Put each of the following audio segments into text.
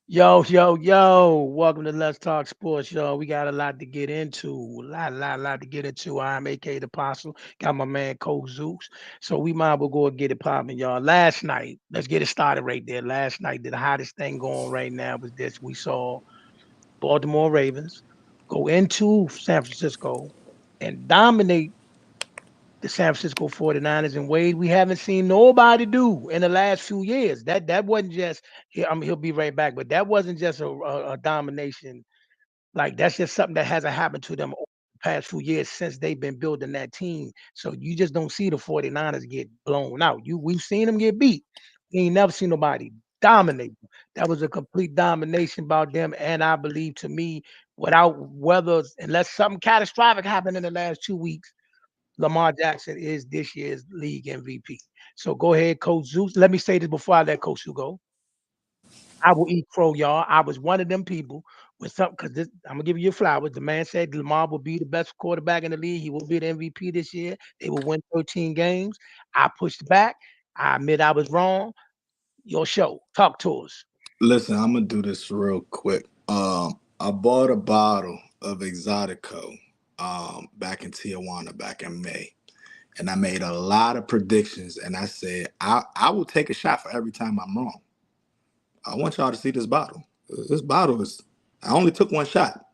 Yo. Welcome to Let's Talk Sports, y'all. We got a lot to get into. A lot to get into. I'm AK the Apostle. Got my man Coach Zeus. So we might as well go and get it popping, y'all. Last night, let's get it started right there. Last night, the hottest thing going right now was this. We saw Baltimore Ravens go into San Francisco and dominate the San Francisco 49ers in ways we haven't seen nobody do in the last few years. That wasn't just he'll be right back, but that wasn't just a domination. Like that's just something that hasn't happened to them over the past few years since they've been building that team. So you just don't see the 49ers get blown out. We've seen them get beat. We ain't never seen nobody dominate them. That was a complete domination about them. And I believe to me, without whether unless something catastrophic happened in the last 2 weeks, Lamar Jackson is this year's league MVP. So go ahead, Coach Zeus. Let me say this before I let Coach Zeus go. I will eat crow, y'all. I was one of them people with something because I'm gonna give you your flowers. The man said Lamar will be the best quarterback in the league. He will be the MVP this year. They will win 13 games. I pushed back. I admit I was wrong. Your show. Talk to us. Listen, I'm gonna do this real quick. I bought a bottle of Exotico back in Tijuana back in May, and I made a lot of predictions. And I said I will take a shot for every time I'm wrong. I want y'all to see this bottle. This bottle is. I only took one shot.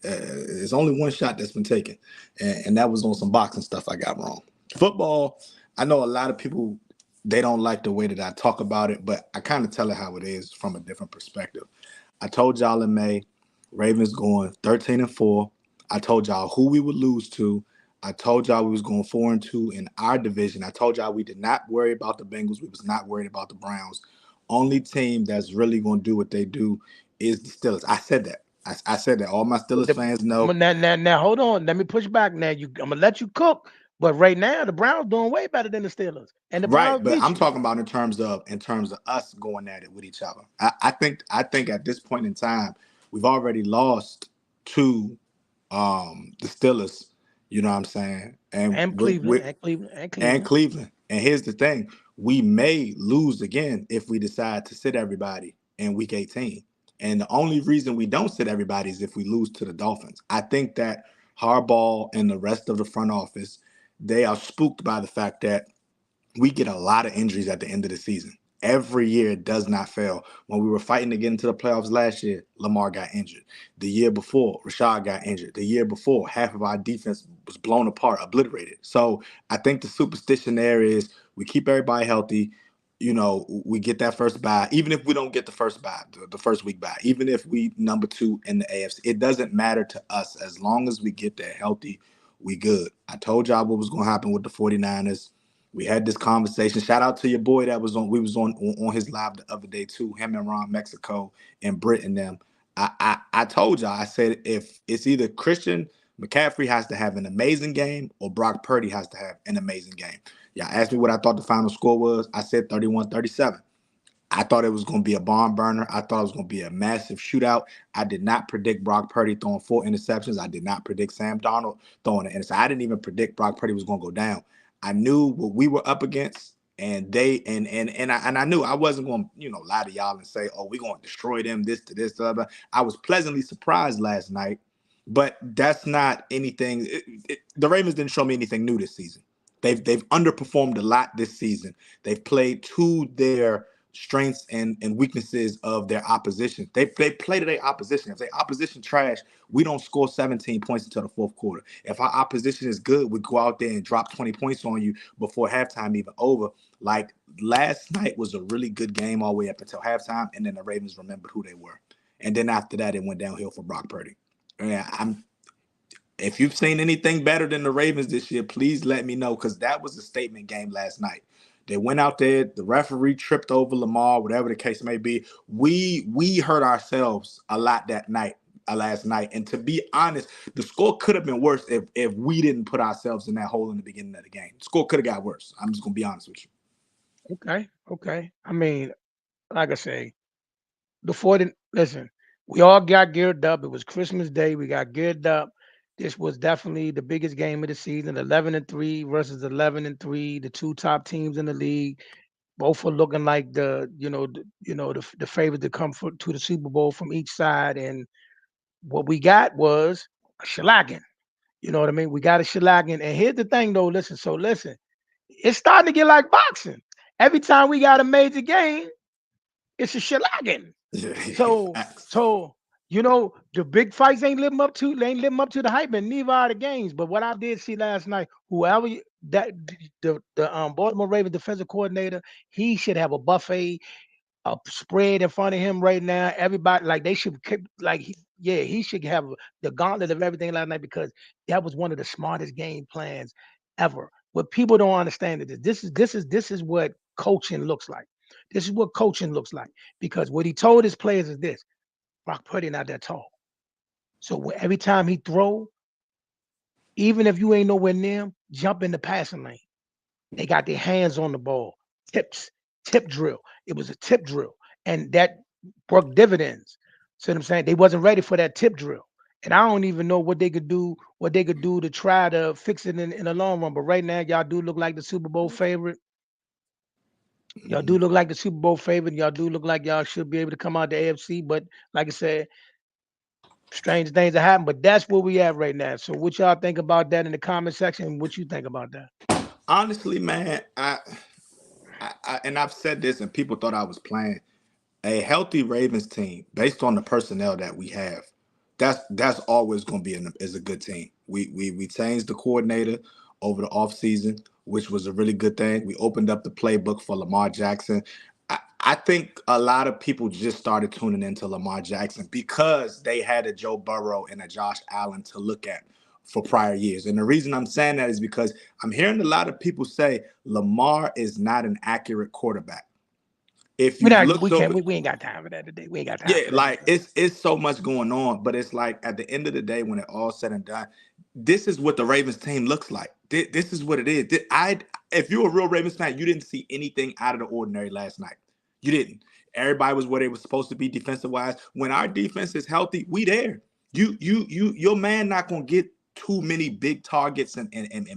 It's only one shot that's been taken, and that was on some boxing stuff I got wrong. Football, I know a lot of people they don't like the way that I talk about it, but I kind of tell it how it is from a different perspective. I told y'all in May, Ravens going 13-4. I told y'all who we would lose to. I told y'all we was going 4-2 in our division. I told y'all we did not worry about the Bengals. We was not worried about the Browns. Only team that's really going to do what they do is the Steelers. I said that. I said that. All my Steelers fans know. Now, hold on. Let me push back. Now I'm gonna let you cook. But right now, the Browns doing way better than the Steelers, and the Right, Browns but beat I'm you. talking about in terms of us going at it with each other. I think at this point in time, we've already lost to the Steelers. You know what I'm saying? And And Cleveland, and Cleveland, and and Cleveland. Cleveland. And here's the thing: we may lose again if we decide to sit everybody in Week 18. And the only reason we don't sit everybody is if we lose to the Dolphins. I think that Harbaugh and the rest of the front office they are spooked by the fact that we get a lot of injuries at the end of the season. Every year it does not fail. When we were fighting to get into the playoffs last year, Lamar got injured. The year before, Rashad got injured. The year before, half of our defense was blown apart, obliterated. So I think the superstition there is we keep everybody healthy. We get that first bye. Even if we don't get the first bye, the first week bye, even if we number 2 in the AFC, it doesn't matter to us. As long as we get there healthy, we good. I told y'all what was going to happen with the 49ers. We had this conversation. Shout out to your boy that was on. We was on his live the other day too. Him and Ron Mexico and Britt and them. I told y'all. I said if it's either Christian McCaffrey has to have an amazing game or Brock Purdy has to have an amazing game. Y'all asked me what I thought the final score was. I said 31-37. I thought it was going to be a barn burner. I thought it was going to be a massive shootout. I did not predict Brock Purdy throwing 4 interceptions. I did not predict Sam Darnold throwing an interception. I didn't even predict Brock Purdy was going to go down. I knew what we were up against, and I knew I wasn't going to lie to y'all and say, oh, we're going to destroy them. This to this. Blah, blah. I was pleasantly surprised last night, but that's not anything. The Ravens didn't show me anything new this season. They've underperformed a lot this season. They've played to their strengths and weaknesses of their opposition. They play to their opposition. If their opposition trash, we don't score 17 points until the fourth quarter. If our opposition is good, we go out there and drop 20 points on you before halftime even over. Like last night was a really good game all the way up until halftime, and then the Ravens remembered who they were. And then after that, it went downhill for Brock Purdy. Yeah, if you've seen anything better than the Ravens this year, please let me know because that was a statement game last night. They went out there, the referee tripped over Lamar, whatever the case may be. We hurt ourselves a lot that night, last night. And to be honest, the score could have been worse if we didn't put ourselves in that hole in the beginning of the game. The score could have got worse. I'm just gonna be honest with you. Okay. I mean, like I say, the 40. Listen, we all got geared up. It was Christmas Day. We got geared up. This was definitely the biggest game of the season. 11-3 versus 11-3, the two top teams in the league. Both are looking like the favorite to come to the Super Bowl from each side, and what we got was a shellacking. You know what I mean? We got a shellacking, and here's the thing, though. Listen, it's starting to get like boxing. Every time we got a major game, it's a shellacking. Yeah, So, facts. so the big fights ain't living up to the hype, and neither are the games. But what I did see last night, that the Baltimore Ravens defensive coordinator, he should have a spread in front of him right now. Everybody like they should yeah, he should have the gauntlet of everything last night because that was one of the smartest game plans ever. What people don't understand is this is what coaching looks like. This is what coaching looks like because what he told his players is this: Brock Purdy not that tall, so every time he throw, even if you ain't nowhere near him, jump in the passing lane. They got their hands on the ball. Tips, tip drill. It was a tip drill. And that worked dividends. See what I'm saying? They wasn't ready for that tip drill. And I don't even know what they could do to try to fix it in the long run. But right now, y'all do look like the Super Bowl favorite. Y'all do Mhm. look like the Super Bowl favorite. Y'all do look like y'all should be able to come out the AFC. But like I said, strange things are happening. But that's where we at right now. So what y'all think about that in the comment section? What you think about that? Honestly, man, and I've said this, and people thought I was playing. A healthy Ravens team, based on the personnel that we have, that's always going to be is a good team. We changed the coordinator over the offseason, which was a really good thing. We opened up the playbook for Lamar Jackson. I think a lot of people just started tuning into Lamar Jackson because they had a Joe Burrow and a Josh Allen to look at for prior years. And the reason I'm saying that is because I'm hearing a lot of people say Lamar is not an accurate quarterback. If We you've not we looked can't over, we ain't got time for that today. We ain't got time yeah, for that like today. it's so much going on, but it's like at the end of the day, when it all said and done, this is what the Ravens team looks like. This is what it is. If you're a real Ravens fan, you didn't see anything out of the ordinary last night. You didn't. Everybody was where they were supposed to be defensive wise. When our defense is healthy, we there. Your man not gonna get too many big targets and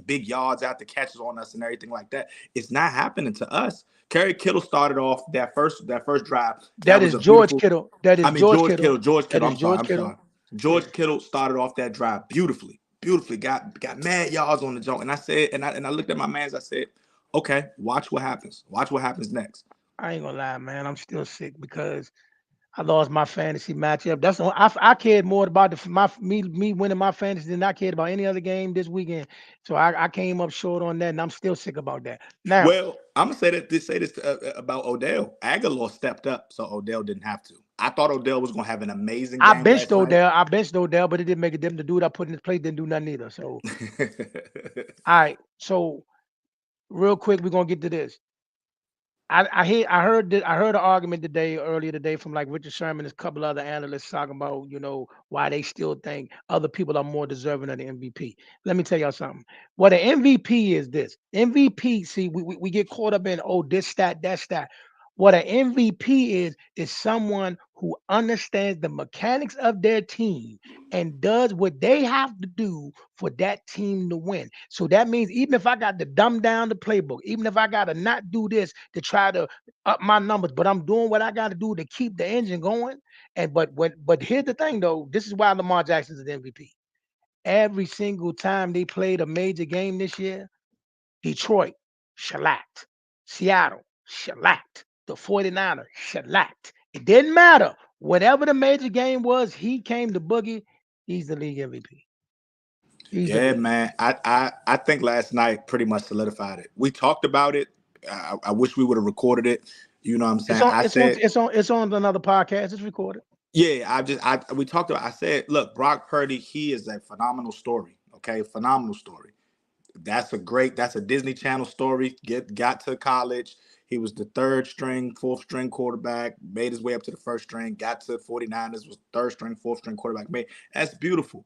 big yards out the catches on us and everything like that. It's not happening to us. Kerry Kittle started off that first drive. That That was is a George beautiful. Kittle. That I is mean, George George Kittle. Kittle. George That Kittle. is I'm sorry. George I'm Kittle. sorry. Yeah. George Kittle started off that drive beautifully. Beautifully. Got mad yards on the joint. And I said, and I looked at my man's. I said, okay, watch what happens. Watch what happens next. I ain't gonna lie, man. I'm still sick because I lost my fantasy matchup. I cared more about me winning my fantasy than I cared about any other game this weekend. So I came up short on that, and I'm still sick about that. Now Well, I'm gonna say this about Odell. Aguilar stepped up, so Odell didn't have to. I thought Odell was gonna have an amazing game last night. I benched Odell, but it didn't make a difference. The dude I put in his place didn't do nothing either. So all right. So real quick, we're gonna get to this. I heard an argument earlier today from like Richard Sherman and a couple other analysts talking about why they still think other people are more deserving of the MVP. Let me tell y'all something. What an MVP is this MVP. See, we get caught up in this stat that stat. What an MVP is someone who understands the mechanics of their team and does what they have to do for that team to win. So that means even if I got to dumb down the playbook, even if I got to not do this to try to up my numbers, but I'm doing what I got to do to keep the engine going. And but here's the thing though, this is why Lamar Jackson is the MVP. Every single time they played a major game this year, Detroit shellacked, Seattle shellacked, the 49ers shellacked. It didn't matter. Whatever the major game was, he came to Boogie. He's the league MVP. He's the Yeah, league man. MVP. I think last night pretty much solidified it. We talked about it. I wish we would have recorded it. You know what I'm It's saying? on. I It's on. said, It's on another podcast. It's recorded. yeah, I we talked about. I said, look, Brock Purdy, he is a phenomenal story. Okay, phenomenal story. That's a Disney Channel story. Got to college. He was the third string, fourth string quarterback, made his way up to the first string, got to 49ers, was third string, fourth string quarterback. That's beautiful.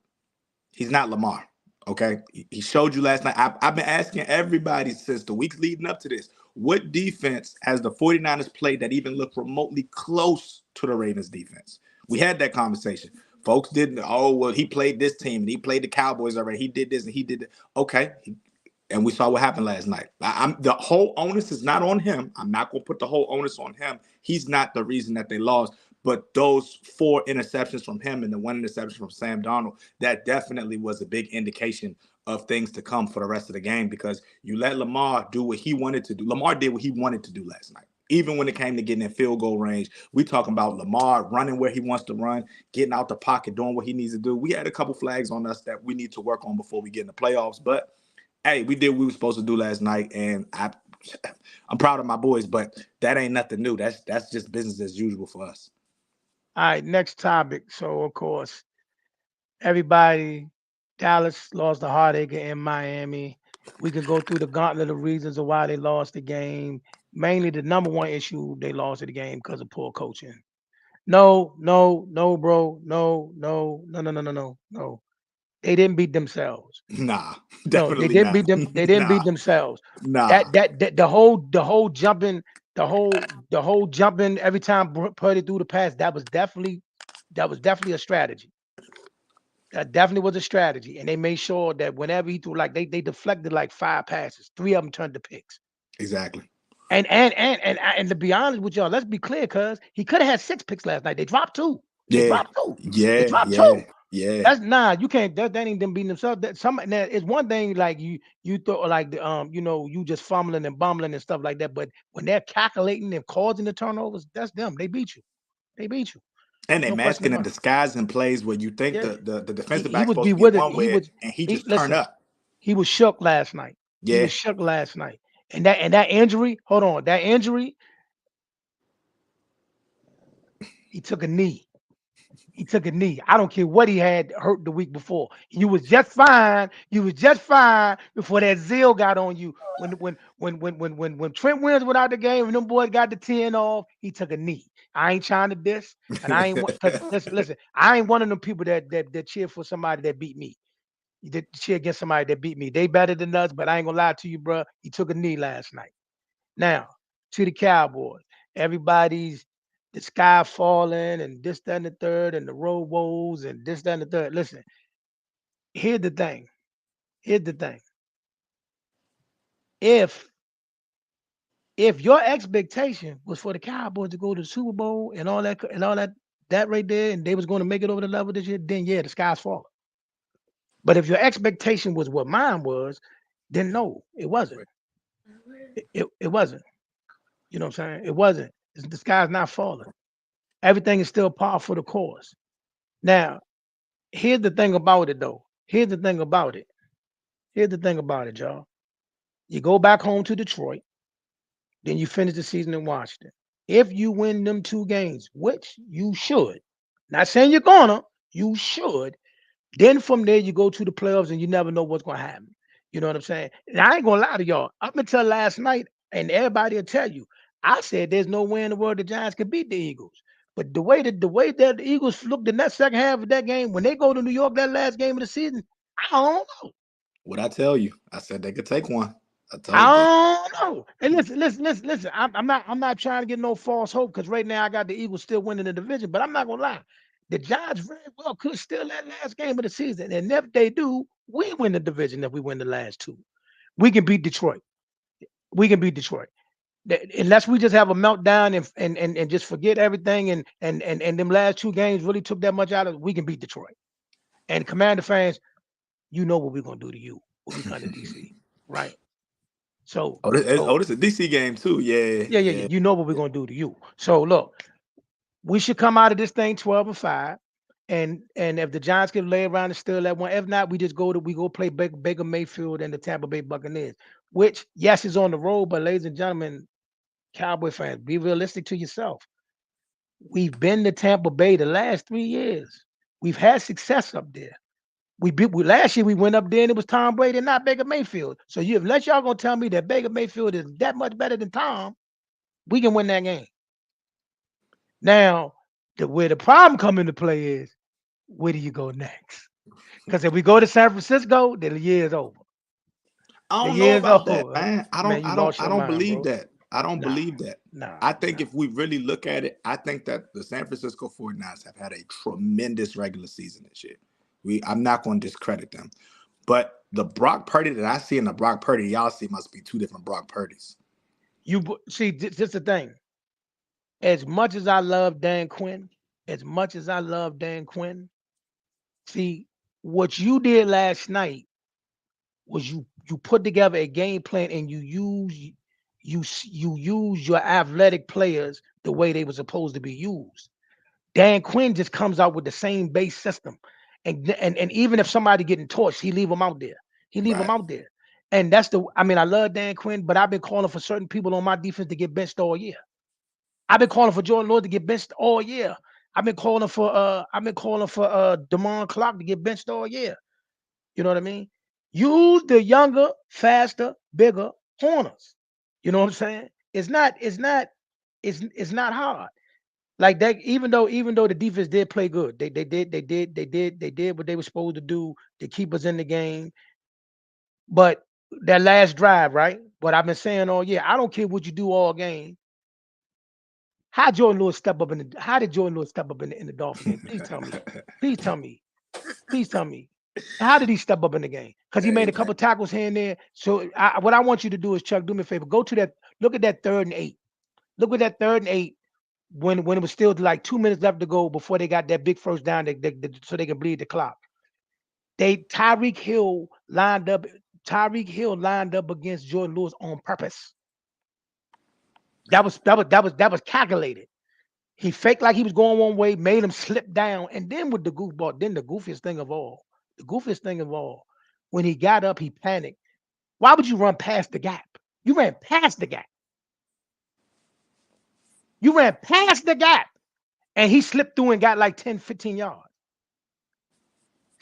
He's not Lamar. Okay. He showed you last night. I've been asking everybody since the weeks leading up to this, what defense has the 49ers played that even looked remotely close to the Ravens defense? We had that conversation. Folks didn't, oh, well, he played this team and he played the Cowboys already. He did this and he did that. Okay. And we saw what happened last night. The whole onus is not on him. I'm not going to put the whole onus on him. He's not the reason that they lost. But those 4 interceptions from him and the 1 interception from Sam Darnold, that definitely was a big indication of things to come for the rest of the game, because you let Lamar do what he wanted to do. Lamar did what he wanted to do last night. Even when it came to getting in field goal range, we talking about Lamar running where he wants to run, getting out the pocket, doing what he needs to do. We had a couple flags on us that we need to work on before we get in the playoffs. But hey, we did what we were supposed to do last night, and I'm proud of my boys. But that ain't nothing new. That's just business as usual for us. All right, next topic. So of course, everybody, Dallas lost the heartache in Miami. We can go through the gauntlet of reasons of why they lost the game. Mainly the number one issue, they lost the game because of poor coaching. No, no, no, bro. No, no, no, no, no, no, no, no. They didn't beat themselves. Nah, No, they definitely didn't not. beat them. They didn't Nah, beat themselves. nah. That the whole jumping, the whole jumping every time Purdy threw the pass. That was definitely a strategy. That definitely was a strategy, and they made sure that whenever he threw, like they deflected like 5 passes, 3 of them turned to picks. Exactly. And to be honest with y'all, let's be clear, cuz he could have had 6 picks last night. They dropped two. They Yeah, dropped two. They yeah, dropped yeah, two. yeah. That's nah. You can't. That ain't them beating themselves. That some. Now, it's one thing like you thought like the you just fumbling and bumbling and stuff like that. But when they're calculating and causing the turnovers, that's them. They beat you. They beat you. And they No question masking and about it. disguising plays where you think Yeah. the He defensive he back's was supposed to be bewildered. one way, and he He just turn listen. up. He was shook last night. He Yeah. was shook last night. And that injury. Hold on. That injury. He took a knee. He took a knee. I don't care what he had hurt the week before. You was just fine. You was just fine before that zeal got on you. When Trent Williams went out the game and them boys got the 10 off, he took a knee. I ain't trying to diss, and I ain't because listen, I ain't one of them people that cheer for somebody that beat me. That cheer against somebody that beat me. They better than us, but I ain't gonna lie to you, bro. He took a knee last night. Now, to the Cowboys, everybody's the sky falling and this, that, and the third, and the road woes and this, that, and the third. Listen, here's the thing. Here's the thing. If if your expectation was for the Cowboys to go to the Super Bowl and all that right there, and they was going to make it over the level this year, then yeah, the sky's falling. But if your expectation was what mine was, then no, it wasn't. It wasn't. You know what I'm saying? It wasn't. The sky's not falling. Everything is still par for the course. Now, here's the thing about it, though. Here's the thing about it. Here's the thing about it, y'all. You go back home to Detroit, then you finish the season in Washington. If you win them 2 games, which you should, not saying you're gonna, you should. Then from there you go to the playoffs, and you never know what's gonna happen. You know what I'm saying? And I ain't gonna lie to y'all. Up until last night, and everybody will tell you, I said there's no way in the world the Giants could beat the Eagles. But the way that the Eagles looked in that second half of that game, when they go to New York that last game of the season, I don't know. What I tell you, I said they could take one. I told you. I don't know. And listen. I'm not trying to get no false hope because right now I got the Eagles still winning the division. But I'm not gonna lie, the Giants very well could steal that last game of the season, and if they do, we win the division. If we win the last two, we can beat Detroit. We can beat Detroit. Unless we just have a meltdown and just forget everything and them last 2 games really took that much out of it, we can beat Detroit. And Commander fans, you know what we're gonna do to you when we come to DC, right? So This is a DC game too. Yeah, yeah. yeah. You know what we're gonna do to you. So look, we should come out of this thing 12-5. And if the Giants can lay around and still that one, if not, we go play Baker Mayfield and the Tampa Bay Buccaneers, which yes is on the road, but ladies and gentlemen, Cowboy fans, be realistic to yourself. We've been to Tampa Bay the last 3 years. We've had success up there. Last year we went up there and it was Tom Brady, not Baker Mayfield. So unless y'all gonna tell me that Baker Mayfield is that much better than Tom, we can win that game. Now, where the problem come into play is where do you go next? Because if we go to San Francisco, then the year is over. I The don't know year is about that, over. man. I Man, don't. you I don't. lost I your don't mind, believe bro. that. I don't Nah, believe that. nah, I think nah. if we really look at it, I think that the San Francisco 49ers have had a tremendous regular season this year. I'm not going to discredit them. But the Brock Purdy that I see and the Brock Purdy y'all see must be two different Brock Purdys. See, this is the thing. As much as I love Dan Quinn, as much as I love Dan Quinn, see what you did last night was you put together a game plan and you use your athletic players the way they were supposed to be used. Dan Quinn just comes out with the same base system, and even if somebody getting torched, he leave them out there. He leave them Right. out there, and that's the. I mean, I love Dan Quinn, but I've been calling for certain people on my defense to get benched all year. I've been calling for Jordan Lord to get benched all year. I've been calling for Damon Clark to get benched all year. You know what I mean? Use the younger, faster, bigger corners. You know what I'm saying? It's not hard. Like that, even though the defense did play good, they did what they were supposed to do to keep us in the game. But that last drive, right? What I've been saying all year, I don't care what you do all game. How did Jordan Lewis step up in the Dolphin game? Please tell me. Please tell me. Please tell me. How did he step up in the game? Because he made Hey a man. couple tackles here and there. So what I want you to do is, Chuck, do me a favor. Go to that. Look at that 3rd and 8. Look at that 3rd and 8 when it was still like 2 minutes left to go before they got that big first down, so they can bleed the clock. They Tyreek Hill lined up. Tyreek Hill lined up against Jordan Lewis on purpose. That was calculated. He faked like he was going one way, made him slip down, and then with the goofball, then the goofiest thing of all, when he got up, he panicked. Why would you run past the gap? You ran past the gap. You ran past the gap, and he slipped through and got like 10, 15 yards.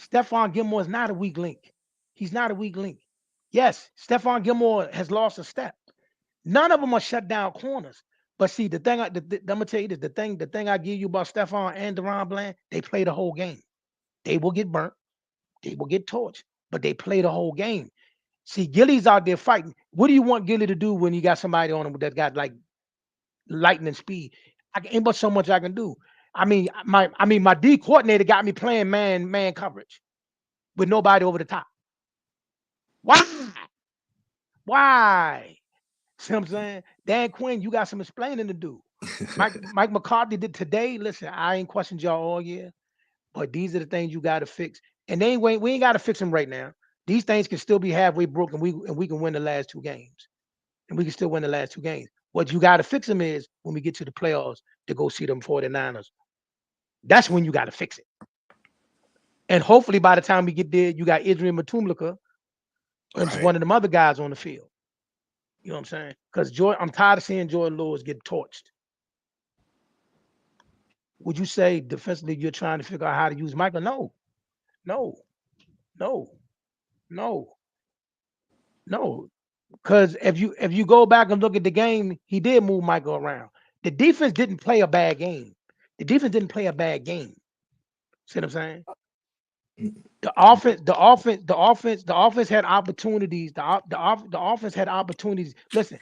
Stephon Gilmore is not a weak link. He's not a weak link. Yes, Stephon Gilmore has lost a step. None of them are shut down corners. But see, I'm gonna tell you this: the thing I give you about Stephon and Deron Bland, they play the whole game. They will get burnt, they will get torched, but they play the whole game. See, Gilly's out there fighting. What do you want Gilly to do when you got somebody on him that got like lightning speed? Ain't but so much I can do. My D coordinator got me playing man coverage with nobody over the top. Why? Why? See what I'm saying? Dan Quinn, you got some explaining to do. Mike McCarthy did today. Listen, I ain't questioned y'all all year, but these are the things you got to fix. And we ain't got to fix them right now. These things can still be halfway broken. We can win the last 2 games, and we can still win the last 2 games. What you got to fix them is when we get to the playoffs to go see them 49ers. That's when you got to fix it. And hopefully by the time we get there, you got Adrian Matumlika and just Right. one of them other guys on the field. You know what I'm saying? Because I'm tired of seeing Jordan Lewis get torched. Would you say defensively you're trying to figure out how to use Michael? No, no, no, no, no. Because if you go back and look at the game, he did move Michael around. The defense didn't play a bad game. The defense didn't play a bad game. See what I'm saying? The offense had opportunities. The offense had opportunities. Listen,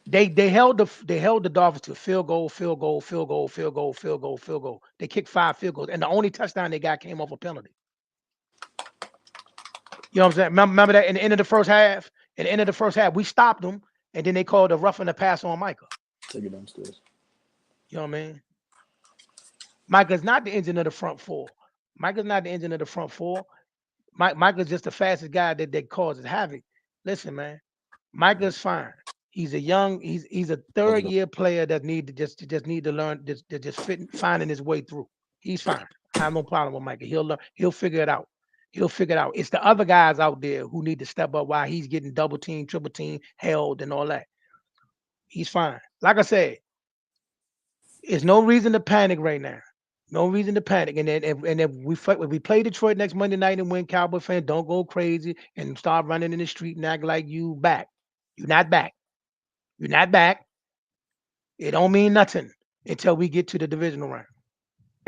they held the Dolphins to field goal, field goal, field goal, field goal, field goal, field goal. They kicked 5 field goals, and the only touchdown they got came off a penalty. You know what I'm saying? Remember that in the end of the first half? In the end of the first half, we stopped them, and then they called a roughing the pass on Micah. Take it downstairs. You know what I mean? Micah's not the engine of the front four. Micah's not the engine of the front four. Micah's just the fastest guy that causes havoc. Listen, man, Micah's fine. He's a Close third it up. year player that just need to learn just finding his way through. He's fine. I have no problem with Micah. He'll learn. He'll figure it out. He'll figure it out. It's the other guys out there who need to step up while he's getting double team, triple team, held, and all that. He's fine. Like I said, there's no reason to panic right now. No reason to panic. And then if we play Detroit next Monday night and win, Cowboy fans, don't go crazy and start running in the street and act like you back. You're not back. You're not back. It don't mean nothing until we get to the divisional round.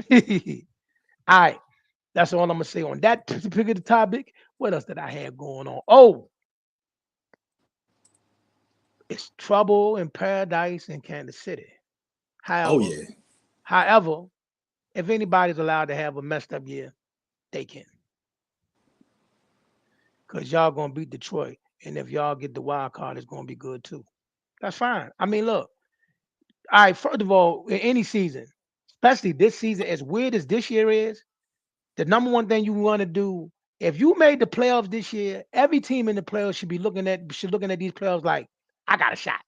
All right. That's all I'm gonna say on that particular topic. What else did I have going on? Oh, it's trouble in paradise in Kansas City. Oh However, yeah. however, if anybody's allowed to have a messed up year, they can. because y'all gonna beat Detroit. And if y'all get the wild card, it's gonna be good too. That's fine. I mean, look, all right, first of all, in any season, especially this season, as weird as this year is, the number one thing you want to do, if you made the playoffs this year, every team in the playoffs should looking at these playoffs like, I got a shot.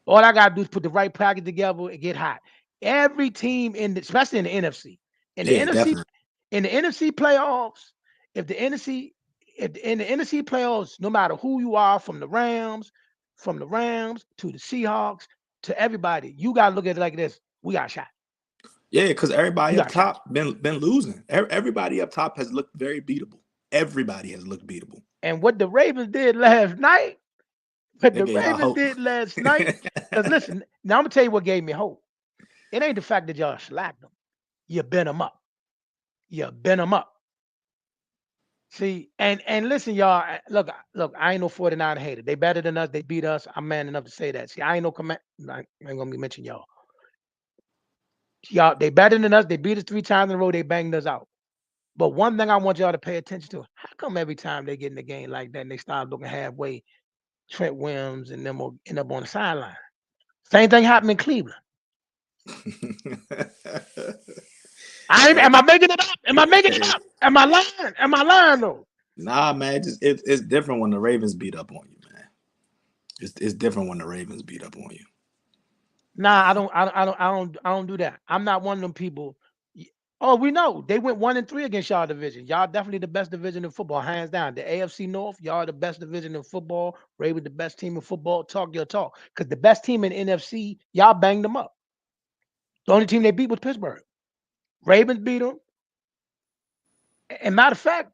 All I gotta do is put the right package together and get hot. Every team especially in the NFC, in the Yeah, NFC, definitely. in the NFC playoffs, if the NFC, if in the NFC playoffs, no matter who you are, from the Rams to the Seahawks to everybody, you gotta look at it like this: we got a shot. Yeah, because We everybody up got a shot. top been losing. Everybody up top has looked very beatable. Everybody has looked beatable. And what the Ravens did last night, what They the gave y'all Ravens hope. did last night, because listen, now I'm gonna tell you what gave me hope. It ain't the fact that y'all slacked them. You bent them up. You bent them up. See, and listen, y'all. Look. I ain't no 49 hater. They better than us. They beat us. I'm man enough to say that. See, I ain't no command. I ain't gonna be mention y'all. Y'all, they better than us. They beat us 3 times in a row. They banged us out. But one thing I want y'all to pay attention to: how come every time they get in the game like that and they start looking halfway, Trent Williams and them will end up on the sideline? Same thing happened in Cleveland. Am I Hey, making it up? Am I making it hey, up? Am I lying? Am I lying though? nah, man, it's different when the Ravens beat up on you, man. It's different when the Ravens beat up on you. Nah, I don't do that. I'm not one of them people. Oh, we know they went 1-3 against y'all division. Y'all definitely the best division in football, hands down. The AFC North, y'all the best division in football. Ravens the best team in football. Talk your talk, because the best team in NFC, y'all banged them up. The only team they beat was Pittsburgh. Ravens beat them. And matter of fact,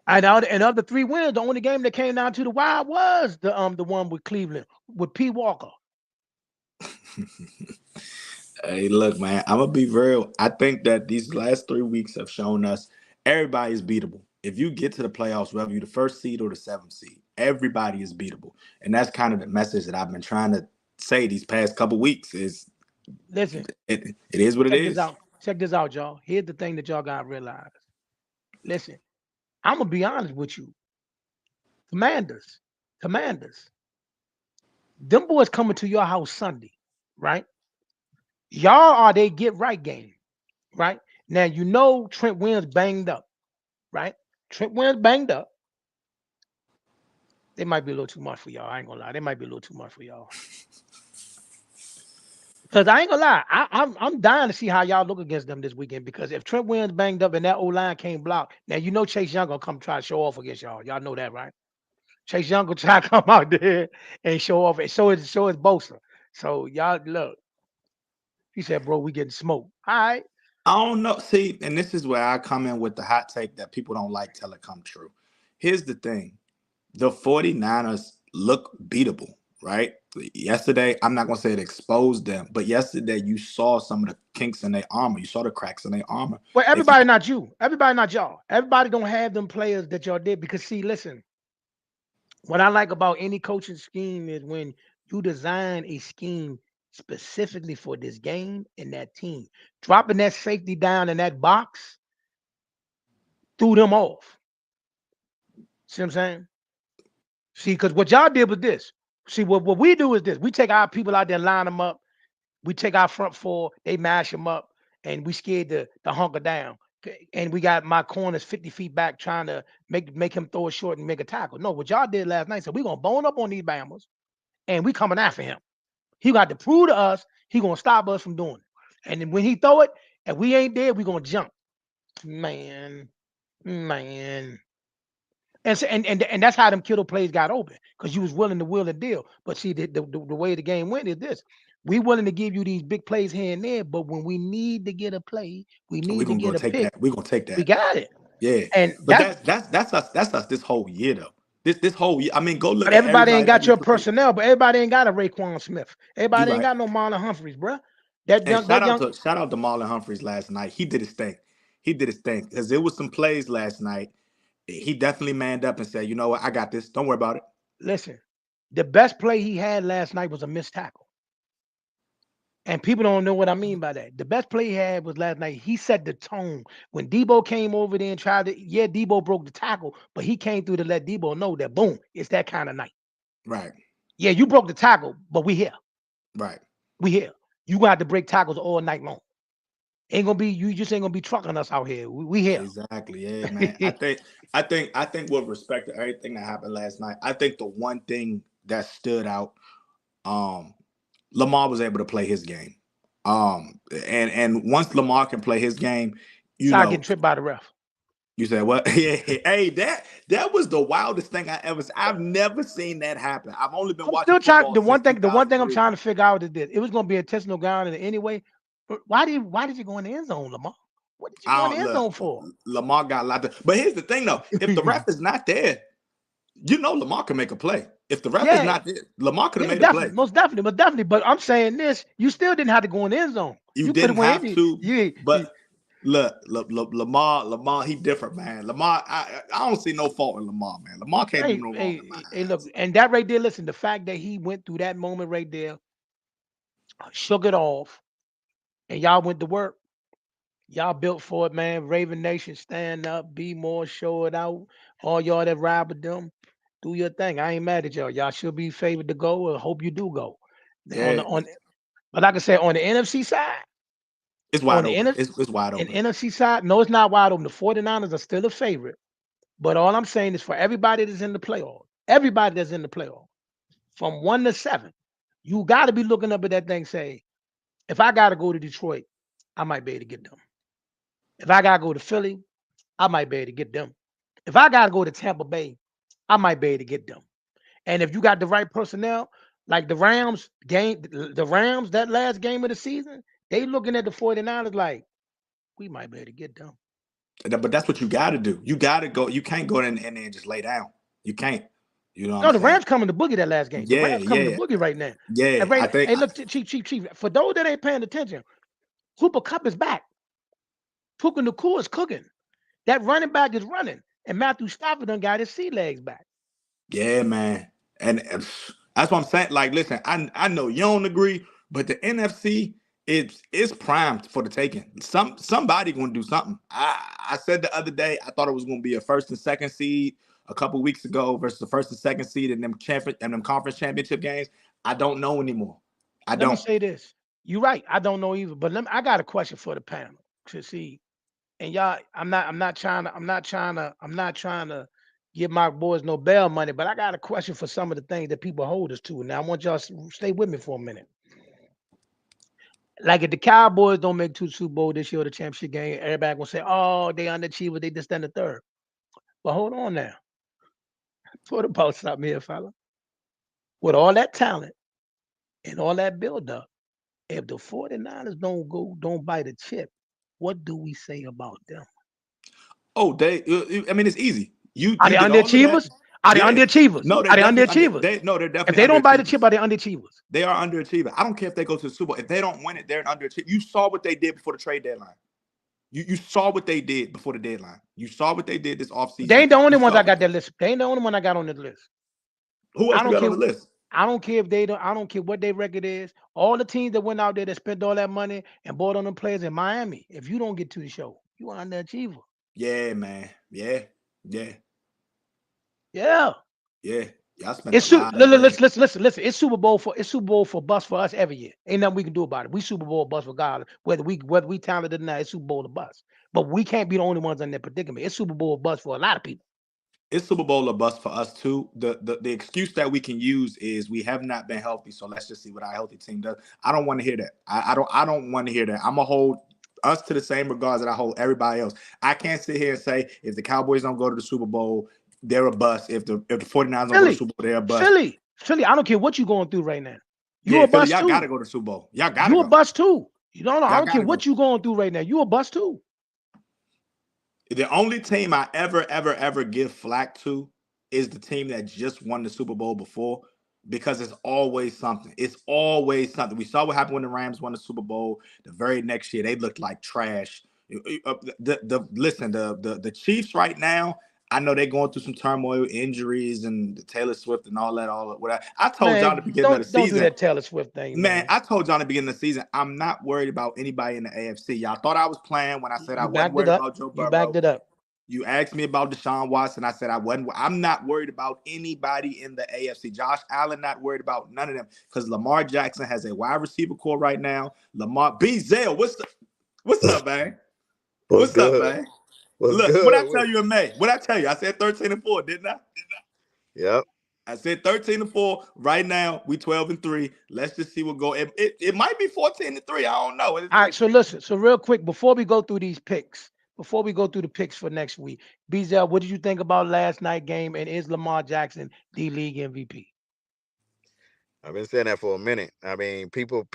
and of the 3 wins, the only game that came down to the wire was the one with Cleveland with P. Walker. Hey, look, man, I'm gonna be real. I think that these last 3 weeks have shown us everybody's beatable. If you get to the playoffs, whether you're the first seed or the seventh seed, everybody is beatable. And that's kind of the message that I've been trying to say these past couple weeks is Listen, it is what it check this is. out. Check this out, y'all. Here's the thing that y'all gotta realize. Listen, I'm gonna be honest with you. Commanders, commanders, them boys coming to your house Sunday, right? Y'all are they get right game, right? Now you know Trent Williams banged up, right? Trent Williams banged up. They might be a little too much for y'all. I ain't gonna lie. They might be a little too much for y'all. Because I ain't gonna lie, I'm dying to see how y'all look against them this weekend. Because if Trent Williams banged up and that O line can't block, now you know Chase Young gonna come try to show off against y'all. Y'all know that, right? Chase Young gonna try to come out there and show off and show his Bosa. So y'all look, he said, bro, we getting smoked. All right. I don't know. See, and this is where I come in with the hot take that people don't like till it come true. Here's the thing. The 49ers look beatable, right? Yesterday, I'm not going to say it exposed them, but yesterday you saw some of the kinks in their armor. You saw the cracks in their armor. Well, They found everybody not you. Everybody not y'all. Everybody don't have them players that y'all did. Because see, listen, what I like about any coaching scheme is when you design a scheme specifically for this game and that team. Dropping that safety down in that box threw them off. See what I'm saying? See, because what y'all did was this. See, what we do is this. We take our people out there, line them up. We take our front four, they mash them up, and we scared to hunker down. And we got my corners 50 feet back trying to make him throw it short and make a tackle. No, what y'all did last night, so we're going to bone up on these Bama's, and we coming after him. He got to prove to us he going to stop us from doing it. And then when he throw it, and we ain't there, we going to jump. Man, man. And that's how them kiddo plays got open, because you was willing to will and deal. But see, the way the game went is this: we willing to give you these big plays here and there, but when we need to get a play, we we're need to gonna go get a take pick. that. We're gonna take We that. got it, Yeah. and But that's. that's us this whole year though. This whole year. I mean, go But look at everybody ain't everybody that got we your played. personnel. But everybody ain't got a Raekwon Smith. You Everybody ain't right. got no Marlon Humphreys, bruh. That And young, that young. shout out to Marlon Humphreys last night. He did his thing. He did his thing. Because there was some plays last night. He definitely manned up and said, you know what, I got this. Don't worry about it. Listen, the best play he had last night was a missed tackle. And people don't know what I mean by that. The best play he had was last night. He set the tone. When Debo came over there and tried to, yeah, Debo broke the tackle, but he came through to let Debo know that, boom, it's that kind of night. Right. Yeah, you broke the tackle, but we here. Right. We here. You got to break tackles all night long. Ain't gonna be you just ain't gonna be trucking us out here. We here. Exactly. Yeah, man. I think with respect to everything that happened last night, I think the one thing that stood out, um, Lamar was able to play his game. And once Lamar can play his game, you Side getting know, tripped by the ref. you said what? Yeah, hey, that was the wildest thing I ever. I've never seen that happen. I've only been I'm watching still trying. football The since one thing, I'm 2003. trying to figure out is this: it was gonna be intentional ground in anyway. But why did you go in the end zone, Lamar? What did you go in I the don't end look. zone for? Lamar got a lot to. But here's the thing, though: if the ref is not there, you know Lamar can make a play. If the ref is Yeah, not there, Lamar could have yeah, made a play. definitely, most definitely. But I'm saying this: you still didn't have to go in the end zone. You You could didn't have went have in. to, Yeah, but Lamar, he different, man. Lamar, I don't see no fault in Lamar, man. Lamar can't do hey, no wrong in my hey, look, eyes. and that right there. Listen, the fact that he went through that moment right there, shook it off, and y'all went to work. Y'all built for it, man. Raven Nation, stand up, be more, show it out. All y'all that ride with them, do your thing. I ain't mad at y'all. Y'all should be favored to go. I hope you do go. On Yeah, the but like I said, on the NFC side, it's on wide the open. NFC It's wide and open. NFC side, no, it's not wide open. The 49ers are still a favorite. But all I'm saying is for everybody that's in the playoff, everybody that's in the playoff, from 1 to 7, you got to be looking up at that thing. Say, if I got to go to Detroit, I might be able to get them. If I got to go to Philly, I might be able to get them. If I got to go to Tampa Bay, I might be able to get them. And if you got the right personnel, like the Rams, that last game of the season, they looking at the 49ers like, we might be able to get them. But that's what you got to do. You got to go. You can't go in there and just lay down. You can't. You know what I'm No, the saying? Rams coming to boogie that last game. The Yeah, Rams coming to yeah, boogie right now. And yeah. right I now, think hey, look, Chief. For those that ain't paying attention, Cooper Cup is back. Puka Nakua is cooking. That running back is running. And Matthew Stafford done got his sea legs back. yeah, man. And that's what I'm saying. Like, listen, I know you don't agree, but the NFC is primed for the taking. Somebody gonna do something. I said the other day I thought it was gonna be a first and second seed a couple weeks ago versus the first and second seed in them conference championship games. I don't know anymore. I Let me don't. say this. You're right. I don't know either. But I got a question for the panel to see. And y'all, I'm not trying to give my boys no bail money, but I got a question for some of the things that people hold us to. Now I want y'all to stay with me for a minute. Like if the Cowboys don't make two Super Bowl this year or the championship game, everybody gonna say, "Oh, they underachieved. They just done the third." But hold on now. What about something here, fella? With all that talent and all that build up, if the 49ers don't bite a chip, what do we say about them? Oh, I mean, it's easy. You Are you they did all of that. underachievers? Are they Yeah. underachievers? No, they're Are they definitely under. underachievers? They no, they're If definitely they don't buy the chip, underachievers. are they underachievers? They are underachiever. I don't care if they go to the Super Bowl. If they don't win it, they're an underachiever. You saw what they did before the trade deadline. You saw what they did before the deadline. You saw what they did this They offseason. ain't the You only ones saw I what got they, that list. They ain't the only one I got on the list. who I else we don't got on care. the list? I don't care if they don't. I don't care what their record is. All the teams that went out there that spent all that money and bought on them players in Miami. If you don't get to the show, you are an underachiever. Yeah, man. Yeah, yeah, Yeah. yeah. Y'all spent a It's lot of bread. listen. It's Super Bowl for bust for us every year. Ain't nothing we can do about it. We Super Bowl bust regardless whether we talented or not. It's Super Bowl to bust. But we can't be the only ones in that predicament. It's Super Bowl bust for a lot of people. It's Super Bowl or bust for us too. The excuse that we can use is we have not been healthy, so let's just see what our healthy team does. I don't want to hear that. I don't want to hear that. I'm gonna hold us to the same regards that I hold everybody else. I can't sit here and say if the Cowboys don't go to the Super Bowl, they're a bust. If the 49ers don't go to the Philly, Super Bowl, they're a bust. Philly. I don't care what you going through right now. You Yeah, a Philly, bust y'all gotta too. go to the Super Bowl. Y'all gotta You a go. bust too. You don't know. I Y'all don't care gotta what go. you going through right now. You a bust too. The only team I ever give flack to is the team that just won the Super Bowl before, because it's always something. It's always something. We saw what happened when the Rams won the Super Bowl. The very next year, they looked like trash. Listen, the Chiefs right now. I know they're going through some turmoil, injuries, and the Taylor Swift and all that. All what I told y'all at the Man, beginning of the don't do season, that Taylor Swift thing, man. man. I told y'all at the beginning of the season, I'm not worried about anybody in the AFC. Y'all thought I was playing when I said I You wasn't backed it worried up. about Joe You Burrow. backed it up. You asked me about Deshaun Watson. I said I wasn't. I'm not worried about anybody in the AFC. Josh Allen not worried about none of them because Lamar Jackson has a wide receiver core right now. Lamar B. Zell, what's up, man? What's What's up, good? man? What's Look, what I good? tell you in May? What I tell you? I said 13-4, didn't I? Yep. I said 13-4. Right now, we 12-3. Let's just see what go. It might be 14-3. I don't know. All right, so listen. So real quick, before we go through these picks, before we go through the picks for next week, Bezel, what did you think about last night game? And is Lamar Jackson the league MVP? I've been saying that for a minute. I mean, people.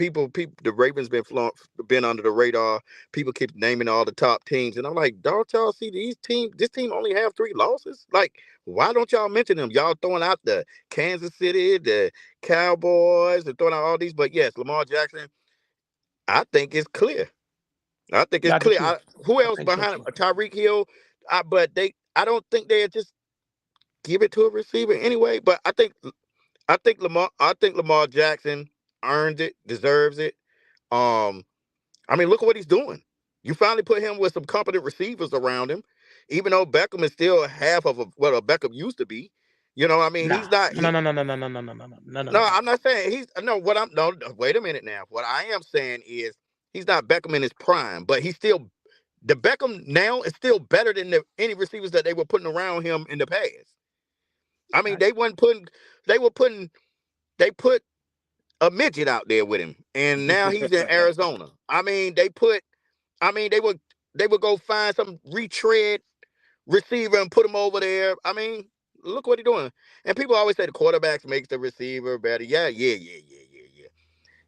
The Ravens been under the radar. People keep naming all the top teams, and I'm like, don't y'all see these teams? This team only have 3 losses. Like, why don't y'all mention them? Y'all throwing out the Kansas City, the Cowboys, and throwing out all these. But yes, Lamar Jackson. I think it's clear. I think it's Got the clear. two. Who I else think so behind him? too. Tyreek Hill. But they. I don't think they just give it to a receiver anyway. But I think Lamar Jackson earned it, deserves it. Um, I mean, look at what he's doing. You finally put him with some competent receivers around him, even though Beckham is still half of what a Beckham used to be. I mean, Nah, he's not. no, no, no, no, no, no, no, no, no, no, no, no, No, no. I'm not saying he's no. What I'm no. Wait a minute now. What I am saying is he's not Beckham in his prime, but he's still the Beckham now is still better than any receivers that they were putting around him in the past. I mean, I, they weren't putting. They were putting. They put a midget out there with him, and now he's in Arizona. I mean, they would go find some retread receiver and put him over there. I mean, look what he's doing. And people always say the quarterbacks makes the receiver better. Yeah, yeah, yeah, yeah, yeah, yeah.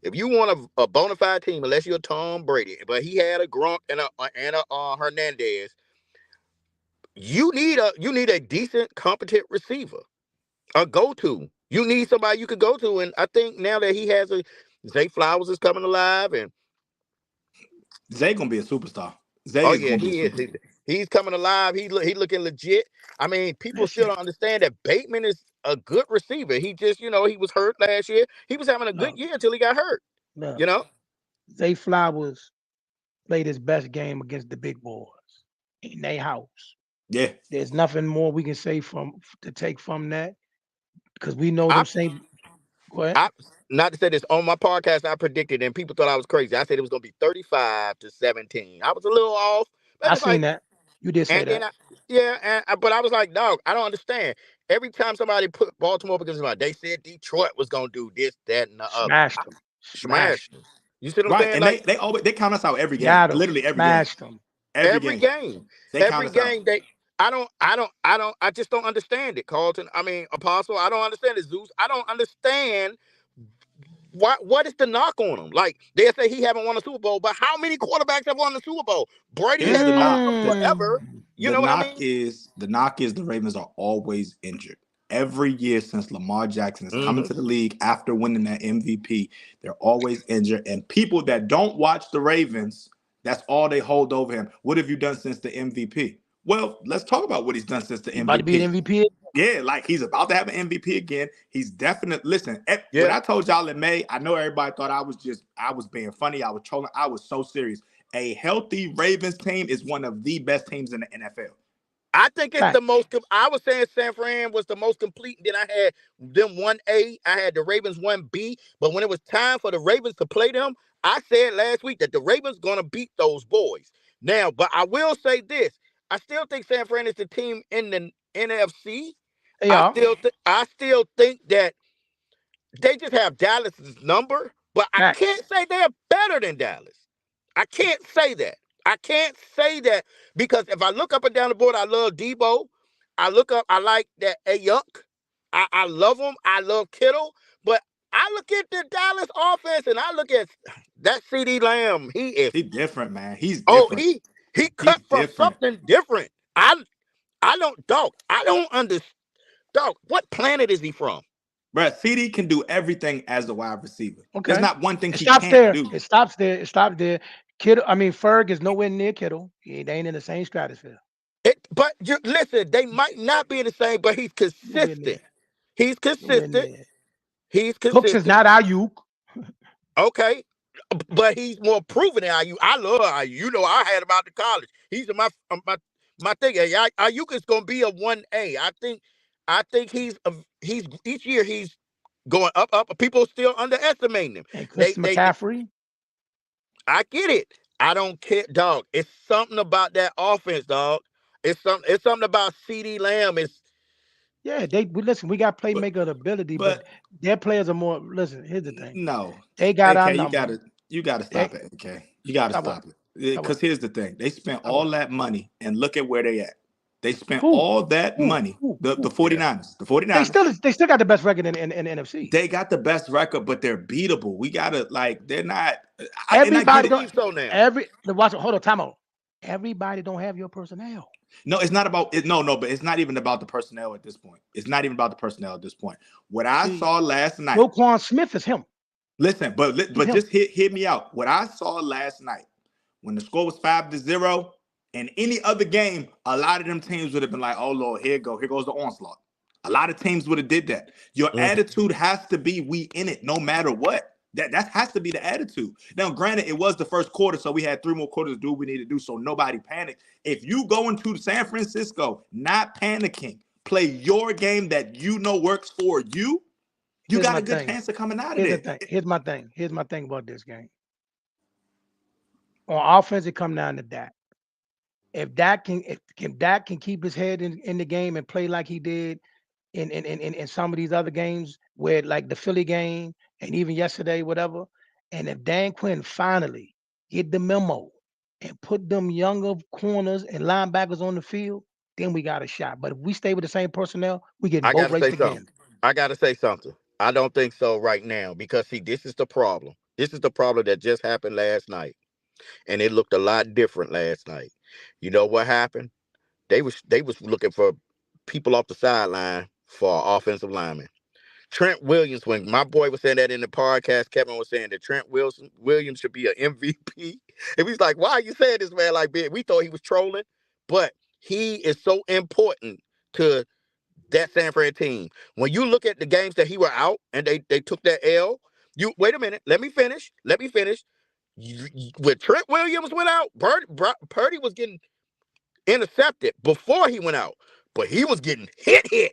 If you want a bona fide team, unless you're Tom Brady, but he had a Gronk and a Hernandez, you need a decent, competent receiver, a go-to. You need somebody you could go to, and I think now that he has a Zay Flowers is coming alive, and Zay gonna be a superstar. Zay oh is yeah, gonna be a he is. superstar. He's coming alive. He looking legit. I mean, people still listen, don't understand that Bateman is a good receiver. He just, he was hurt last year. He was having a good look, year until he got hurt. look. You know, Zay Flowers played his best game against the big boys in their house. Yeah, There's nothing more we can say from to take from that because we know I them same. Go ahead. I not to say this on my podcast. I predicted, and people thought I was crazy. I said it was going to be 35-17. I was a little off, but I it's seen like, that. You did say and then that. but I was like, dog, I don't understand. Every time somebody put Baltimore because they said Detroit was going to do this, that, and the other. Smashed them. Smashed Smashed them. them. You see what I'm right. saying? And Like they always they count us out every game. Seattle. Literally every game. Smashed them. Every every game. game, They count every us out. game they. I just don't understand it, Carlton. I mean, Apostle, I don't understand it, Zeus. I don't understand what is the knock on him. Like they say he haven't won a Super Bowl, but how many quarterbacks have won the Super Bowl? Brady Here's has the coached knock. them forever. You The know what I knock mean? is the Ravens are always injured. Every year since Lamar Jackson has come Hmm. into the league after winning that MVP, they're always injured. And people that don't watch the Ravens, that's all they hold over him. What have you done since the MVP? Well, let's talk about what he's done since the He about to be an MVP. MVP. Yeah, like he's about to have an MVP again. He's definitely listen. When Yeah, I told y'all in May, I know everybody thought I was being funny. I was trolling. I was so serious. A healthy Ravens team is one of the best teams in the NFL. I think it's the Facts. most. I was saying San Fran was the most complete. Then I had them 1A. I had the Ravens 1B. But when it was time for the Ravens to play them, I said last week that the Ravens gonna beat those boys. Now, but I will say this: I still think San Fran is the team in the NFC. They are. I still think that they just have Dallas's number, but I Facts. can't say they're better than Dallas. I can't say that. I can't say that because if I look up and down the board, I love Debo. I look up, I like that Ayuk. I love him. I love Kittle. But I look at the Dallas offense and I look at that CD Lamb. He is He's different, man. He's oh, different. he He's cut from different. something different. I don't dog. I don't understand. Dog, what planet is he from? Bruh, CD can do everything as a wide receiver. There's Okay. not one thing It he stops can't there. do. It stops there. It stops there. Kittle. I mean, Ferg is nowhere near Kittle. They ain't in the same stratosphere. But listen, they might not be the same, but he's You'll be in consistent. there. He's You'll be in consistent. there. He's Cooks is consistent. not Ayuk. Okay. But he's more proven than IU. I love IU. You know, I had him out to college. He's in my thing. IU is gonna be a 1A. I think he's each year he's going up. People still underestimating him. And They Christian they McCaffrey. I get it. I don't care, dog. It's something about that offense, dog. It's something about CD Lamb. Yeah, listen, we got But playmaker ability, but but their players are more. Listen, here's the thing. no, They got our AK, number. you gotta They stop it, AK. You gotta stop what? stop it. Stop what? Because here's the thing: they spent Stop what? all that money, and look at where they at. They spent Who? all that Who? money. Who? The Who? 49ers. The They 49ers. still got the best record in NFC. They got the best record, but they're beatable. We gotta like they're not. And I I get Everybody it. don't. believe so now. Watch. Hold on, time out. Everybody don't have your personnel. No, it's not about it. No, but it's not even about the personnel at this point. It's not even about the personnel at this point. What I See, saw last night. Roquan Smith is him. Listen, but He's him. just hear me out. What I saw last night when the score was 5-0, in any other game, a lot of them teams would have been like, "Oh Lord, here goes the onslaught." A lot of teams would have did that. Your attitude has to be, we in it, no matter what. That has to be the attitude. Now, granted, it was the first quarter, so we had 3 more quarters to do what we need to do, so nobody panicked. If you go into San Francisco not panicking, play your game that you know works for you, you got a good chance of coming out of there. Here's my thing. Here's my thing about this game. On offense, it come down to Dak. If Dak can keep his head in the game and play like he did in some of these other games, where like the Philly game and even yesterday, whatever, and if Dan Quinn finally get the memo and put them younger corners and linebackers on the field, then we got a shot. But if we stay with the same personnel, we getting I both gotta say raced something. again. I gotta say something. I don't think so right now because see, this is the problem. This is the problem that just happened last night, and it looked a lot different last night. You know what happened? They was looking for people off the sideline for offensive linemen. Trent Williams, when my boy was saying that in the podcast, Kevin was saying that Trent Williams should be an MVP. And he's like, why are you saying this, man? Like, we thought he was trolling, but he is so important to that San Fran team. When you look at the games that he were out and they took that L, you wait a minute. Let me finish. When Trent Williams went out, Purdy was getting intercepted before he went out, but he was getting hit.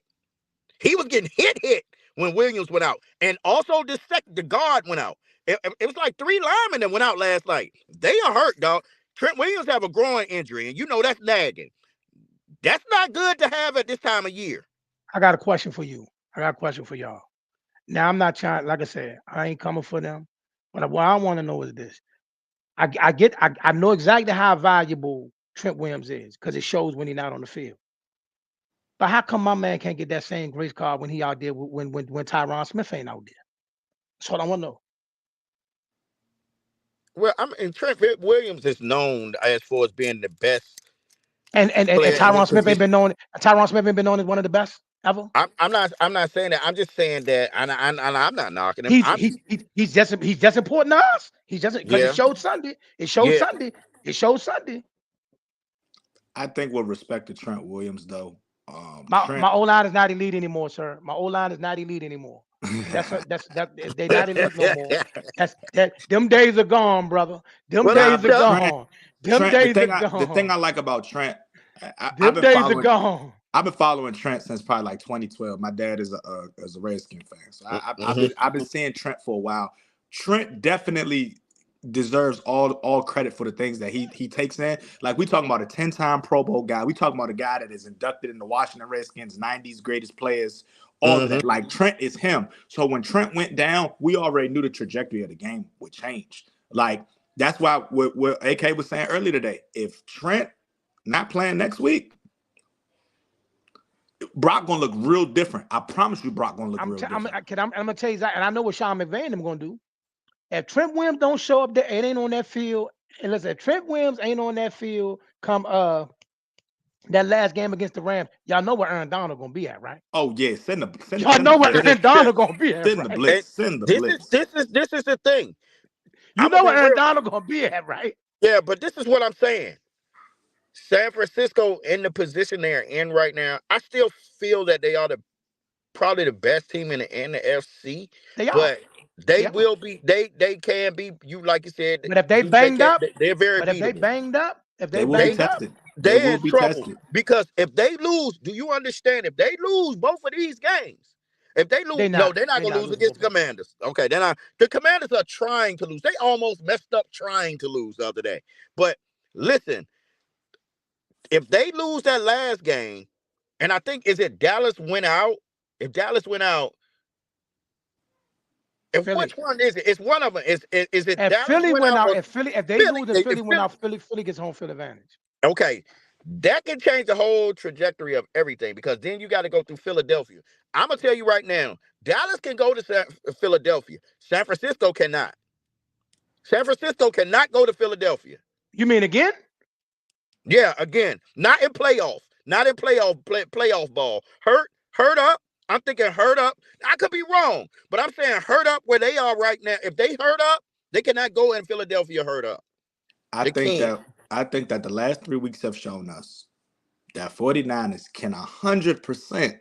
He was getting hit when Williams went out. And also the guard went out. It was like 3 linemen that went out last night. They are hurt, dog. Trent Williams have a groin injury, and you know that's nagging. That's not good to have at this time of year. I got a question for you. I got a question for y'all. Now I'm not trying, like I said, I ain't coming for them. But what I want to know is this. I know exactly how valuable Trent Williams is because it shows when he's not on the field. But how come my man can't get that same grace card when he out there when Tyron Smith ain't out there? That's what I want to know. Well, I mean, Trent Williams is known as far as being the best. And player in Tyron his Smith ain't position. been known. Tyron Smith ain't been known as one of the best ever. I'm not saying that. I'm just saying that, and I'm not knocking him. He's just important to us. He's just because Yeah. it showed Sunday. It showed Yeah. Sunday. It showed Sunday. I think with respect to Trent Williams, though, My O-line is not elite anymore, sir. My O-line is not elite anymore. They not elite no more. Them days are gone, brother. Them Well, days are Trent- gone. Them days are gone. the thing I like about Trent, Them days are gone. I've been following Trent since probably like 2012. My dad is a Redskin fan, so I've been seeing Trent for a while. Trent definitely deserves all credit for the things that he takes in. Like, we talking about a 10-time Pro Bowl guy. We talking about a guy that is inducted in the Washington Redskins 90s greatest players. All of that. Like, Trent is him. So when Trent went down, we already knew the trajectory of the game would change. Like, that's why what AK was saying earlier today. If Trent not playing next week, Brock gonna look real different. I promise you, Brock gonna look real different. I'm gonna tell you that, and I know what Sean McVay and them gonna do. If Trent Williams don't show up there, it ain't on that field. And listen, if Trent Williams ain't on that field come that last game against the Rams, y'all know where Aaron Donald gonna be at, right? Oh yeah, y'all know where Aaron Donald gonna be at. Send the blitz. Send the blitz. This is the thing. You know where Aaron Donald gonna be at, right? Yeah, but this is what I'm saying. San Francisco in the position they're in right now, I still feel that they are probably the best team in the NFC, They are. but they They are. will be they can be, you like you said, But if they Zeus, they banged can up, they're very but if they beatable. banged up, if they They will be They banged up, tested. They they will in be trouble tested. because if they lose, do you understand? If they lose both of these games, if they lose, no, they're not they gonna not lose losing against both the of them. Commanders. Okay, they're not. The Commanders are trying to lose. They almost messed up trying to lose the other day. But listen, if they lose that last game, and I think is it Dallas went out. If Dallas went out, if which Philly. one is it? It's one of them. Is it If Dallas Philly went went out out, or if they Philly? lose and If Philly went Philly, out, Philly gets home field advantage. okay, that can change the whole trajectory of everything because then you got to go through Philadelphia. I'm gonna tell you right now, Dallas can go to Philadelphia. San Francisco cannot. San Francisco cannot go to Philadelphia. You mean again? Yeah, again, not in playoff, not in playoff ball. Hurt up. I'm thinking hurt up. I could be wrong, but I'm saying hurt up where they are right now. If they hurt up, they cannot go in Philadelphia hurt up. I They think can't. that I think that the last 3 weeks have shown us that 49ers can 100%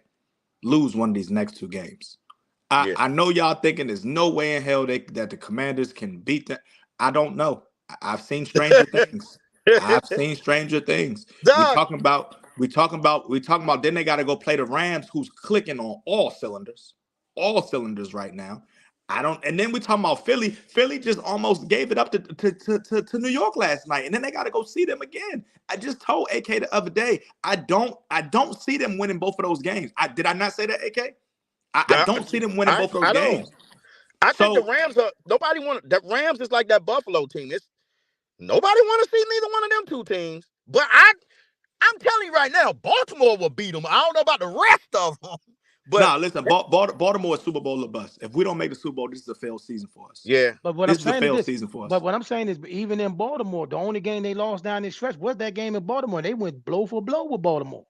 lose one of these next 2 games. Yeah. I know y'all thinking there's no way in hell that the Commanders can beat them. I don't know. I've seen stranger things. I've seen stranger things. We Doug, talking about then they got to go play the Rams, who's clicking on all cylinders right now. I don't, and then we talking about Philly. Philly just almost gave it up to New York last night, and then they got to go see them again. I just told AK the other day, I don't see them winning both of those games. Did I not say that, AK? I I, don't see them winning both of those I don't. games. I think the So Rams are nobody want the Rams is like that Buffalo team. It's nobody want to see neither one of them two teams. But I'm telling you right now, Baltimore will beat them. I don't know about the rest of them, but nah, listen, Baltimore is Super Bowl or bust. If we don't make the Super Bowl, this is a failed season for us. yeah, But what I'm This is a saying is failed this. season for us. But what I'm saying is, even in Baltimore, the only game they lost down this stretch was that game in Baltimore. They went blow for blow with Baltimore.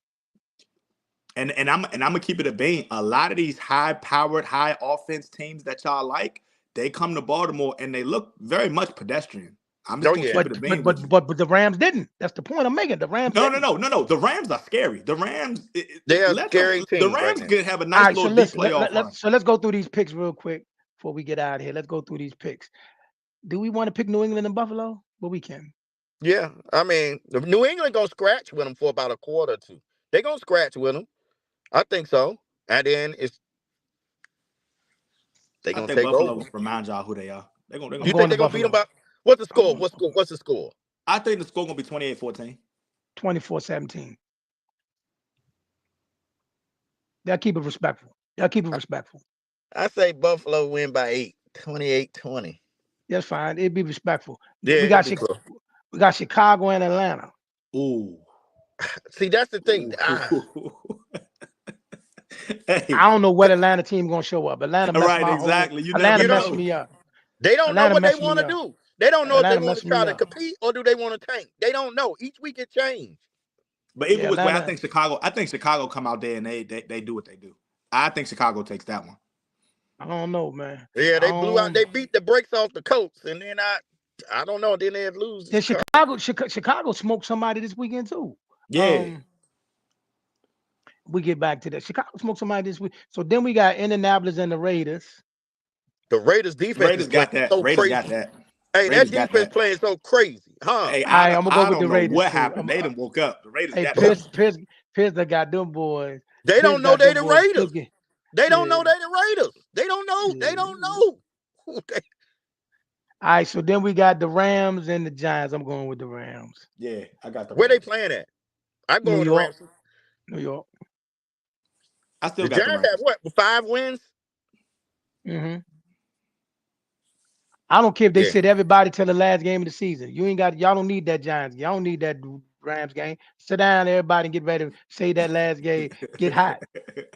And I'm gonna keep it a bean. A lot of these high-powered, high offense teams that y'all like, they come to Baltimore and they look very much pedestrian. I'm just oh gonna yeah, keep it a bean with you. But the Rams didn't. That's the point I'm making. The Rams didn't. No. The Rams are scary. The Rams, they're a let them. scary The team right Rams now. could have a All nice right, so little deep listen. playoff run. Let's go through these picks real quick before we get out of here. Let's go through these picks. Do we want to pick New England and Buffalo? Well, we can. Yeah, I mean, the New England gonna scratch with them for about a quarter or two. They gonna scratch with them. I think so. And then they I gonna think take over. Buffalo reminds y'all who they are. They're I'm You gonna think going to they're gonna beat them Buffalo. by what's the I'm score? going What's the score? I think the score gonna be 28-14. 24-17. They'll keep it respectful. They'll keep it respectful. I say Buffalo win by 8, 28-20. That's fine. It'd be respectful. Yeah, We it'll got be close. we got Chicago and Atlanta. Ooh. See, that's the thing. Hey, I don't know what Atlanta team gonna show up. Atlanta messed right, my whole. exactly. You never Atlanta You know, messed know. me up. they don't know Atlanta what they messed want me to up. do. They don't know if they Atlanta want to messed try me to up. compete or do they want to tank. They don't know. Each week it changes. But even Yeah, with way, Atlanta. I think Chicago come out there and they do what they do. I think Chicago takes that one. I don't know, man. Yeah, I they blew out. don't. They beat the brakes off the Colts, and then I don't know. Then they lose. Did Chicago smoked somebody this weekend too? Yeah. We get back to that. Chicago smoked somebody this week. So then we got Indianapolis and the Raiders. The Raiders defense is Raiders playing got that. so Raiders crazy. got that. Hey, Raiders that got defense that. playing so crazy, huh? Hey, I'm gonna go I with the don't know Raiders what too. happened. They done woke up. The Raiders Hey, got that. Pierce, that got them boys. They Pierce don't know got they them the boys Raiders. cooking. They don't Yeah. know they the Raiders. They don't know. They don't know. All right, so then we got the Rams and the Giants. I'm going with the Rams. Yeah, I got the Where they Rams. playing at? I'm New going with the York. Rams. New York. I still The got the Giants have Rams. what? 5 wins? Mm-hmm. I don't care if they Yeah. sit everybody till the last game of the season. Y'all don't need that Giants. Y'all don't need that Rams game. Sit down, everybody, and get ready to say that last game. Get hot.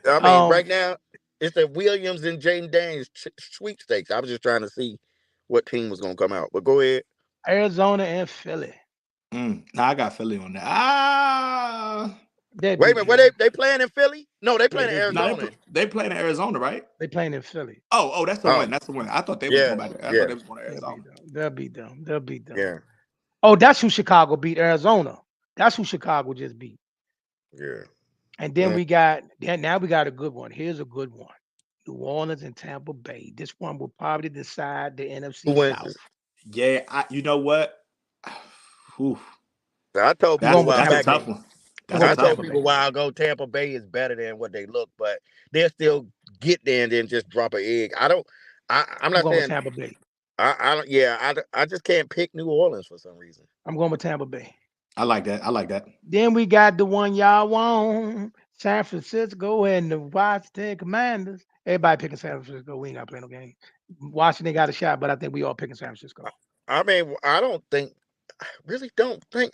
I mean, right now it's the Williams and Jaden Daniels sweepstakes. I was just trying to see what team was gonna come out. But go ahead. Arizona and Philly. Nah, I got Philly on that. Wait a minute, where they playing in Philly? No, they playing in No, Arizona. they playing in Arizona, right? They playing in Philly. Oh, that's the win. That's the win. I thought they was going back. I thought they was going to Arizona. They'll beat them. Yeah. Oh, that's who Chicago beat, Arizona. That's who Chicago just beat. Yeah. And then Mm. now we got a good one. Here's a good one. New Orleans and Tampa Bay. This one will probably decide the Who NFC wins South. this? Yeah, you know what? Whew, I told I'm people a going with while that's a Tampa back. tough Bay. one. I'm That's going a I with tough told Tampa one. people a Bay. while ago Tampa Bay is better than what they look, but they'll still get there and then just drop an egg. I don't. I'm I'm not going with saying. Tampa Bay. I don't. Yeah. I just can't pick New Orleans for some reason. I'm going with Tampa Bay. I like that. I like that. Then we got the one y'all want, San Francisco and the Washington Commanders. Everybody picking San Francisco. We ain't got to play no game. Washington got a shot, but I think we all picking San I, Francisco. I mean, I don't think. I really don't think.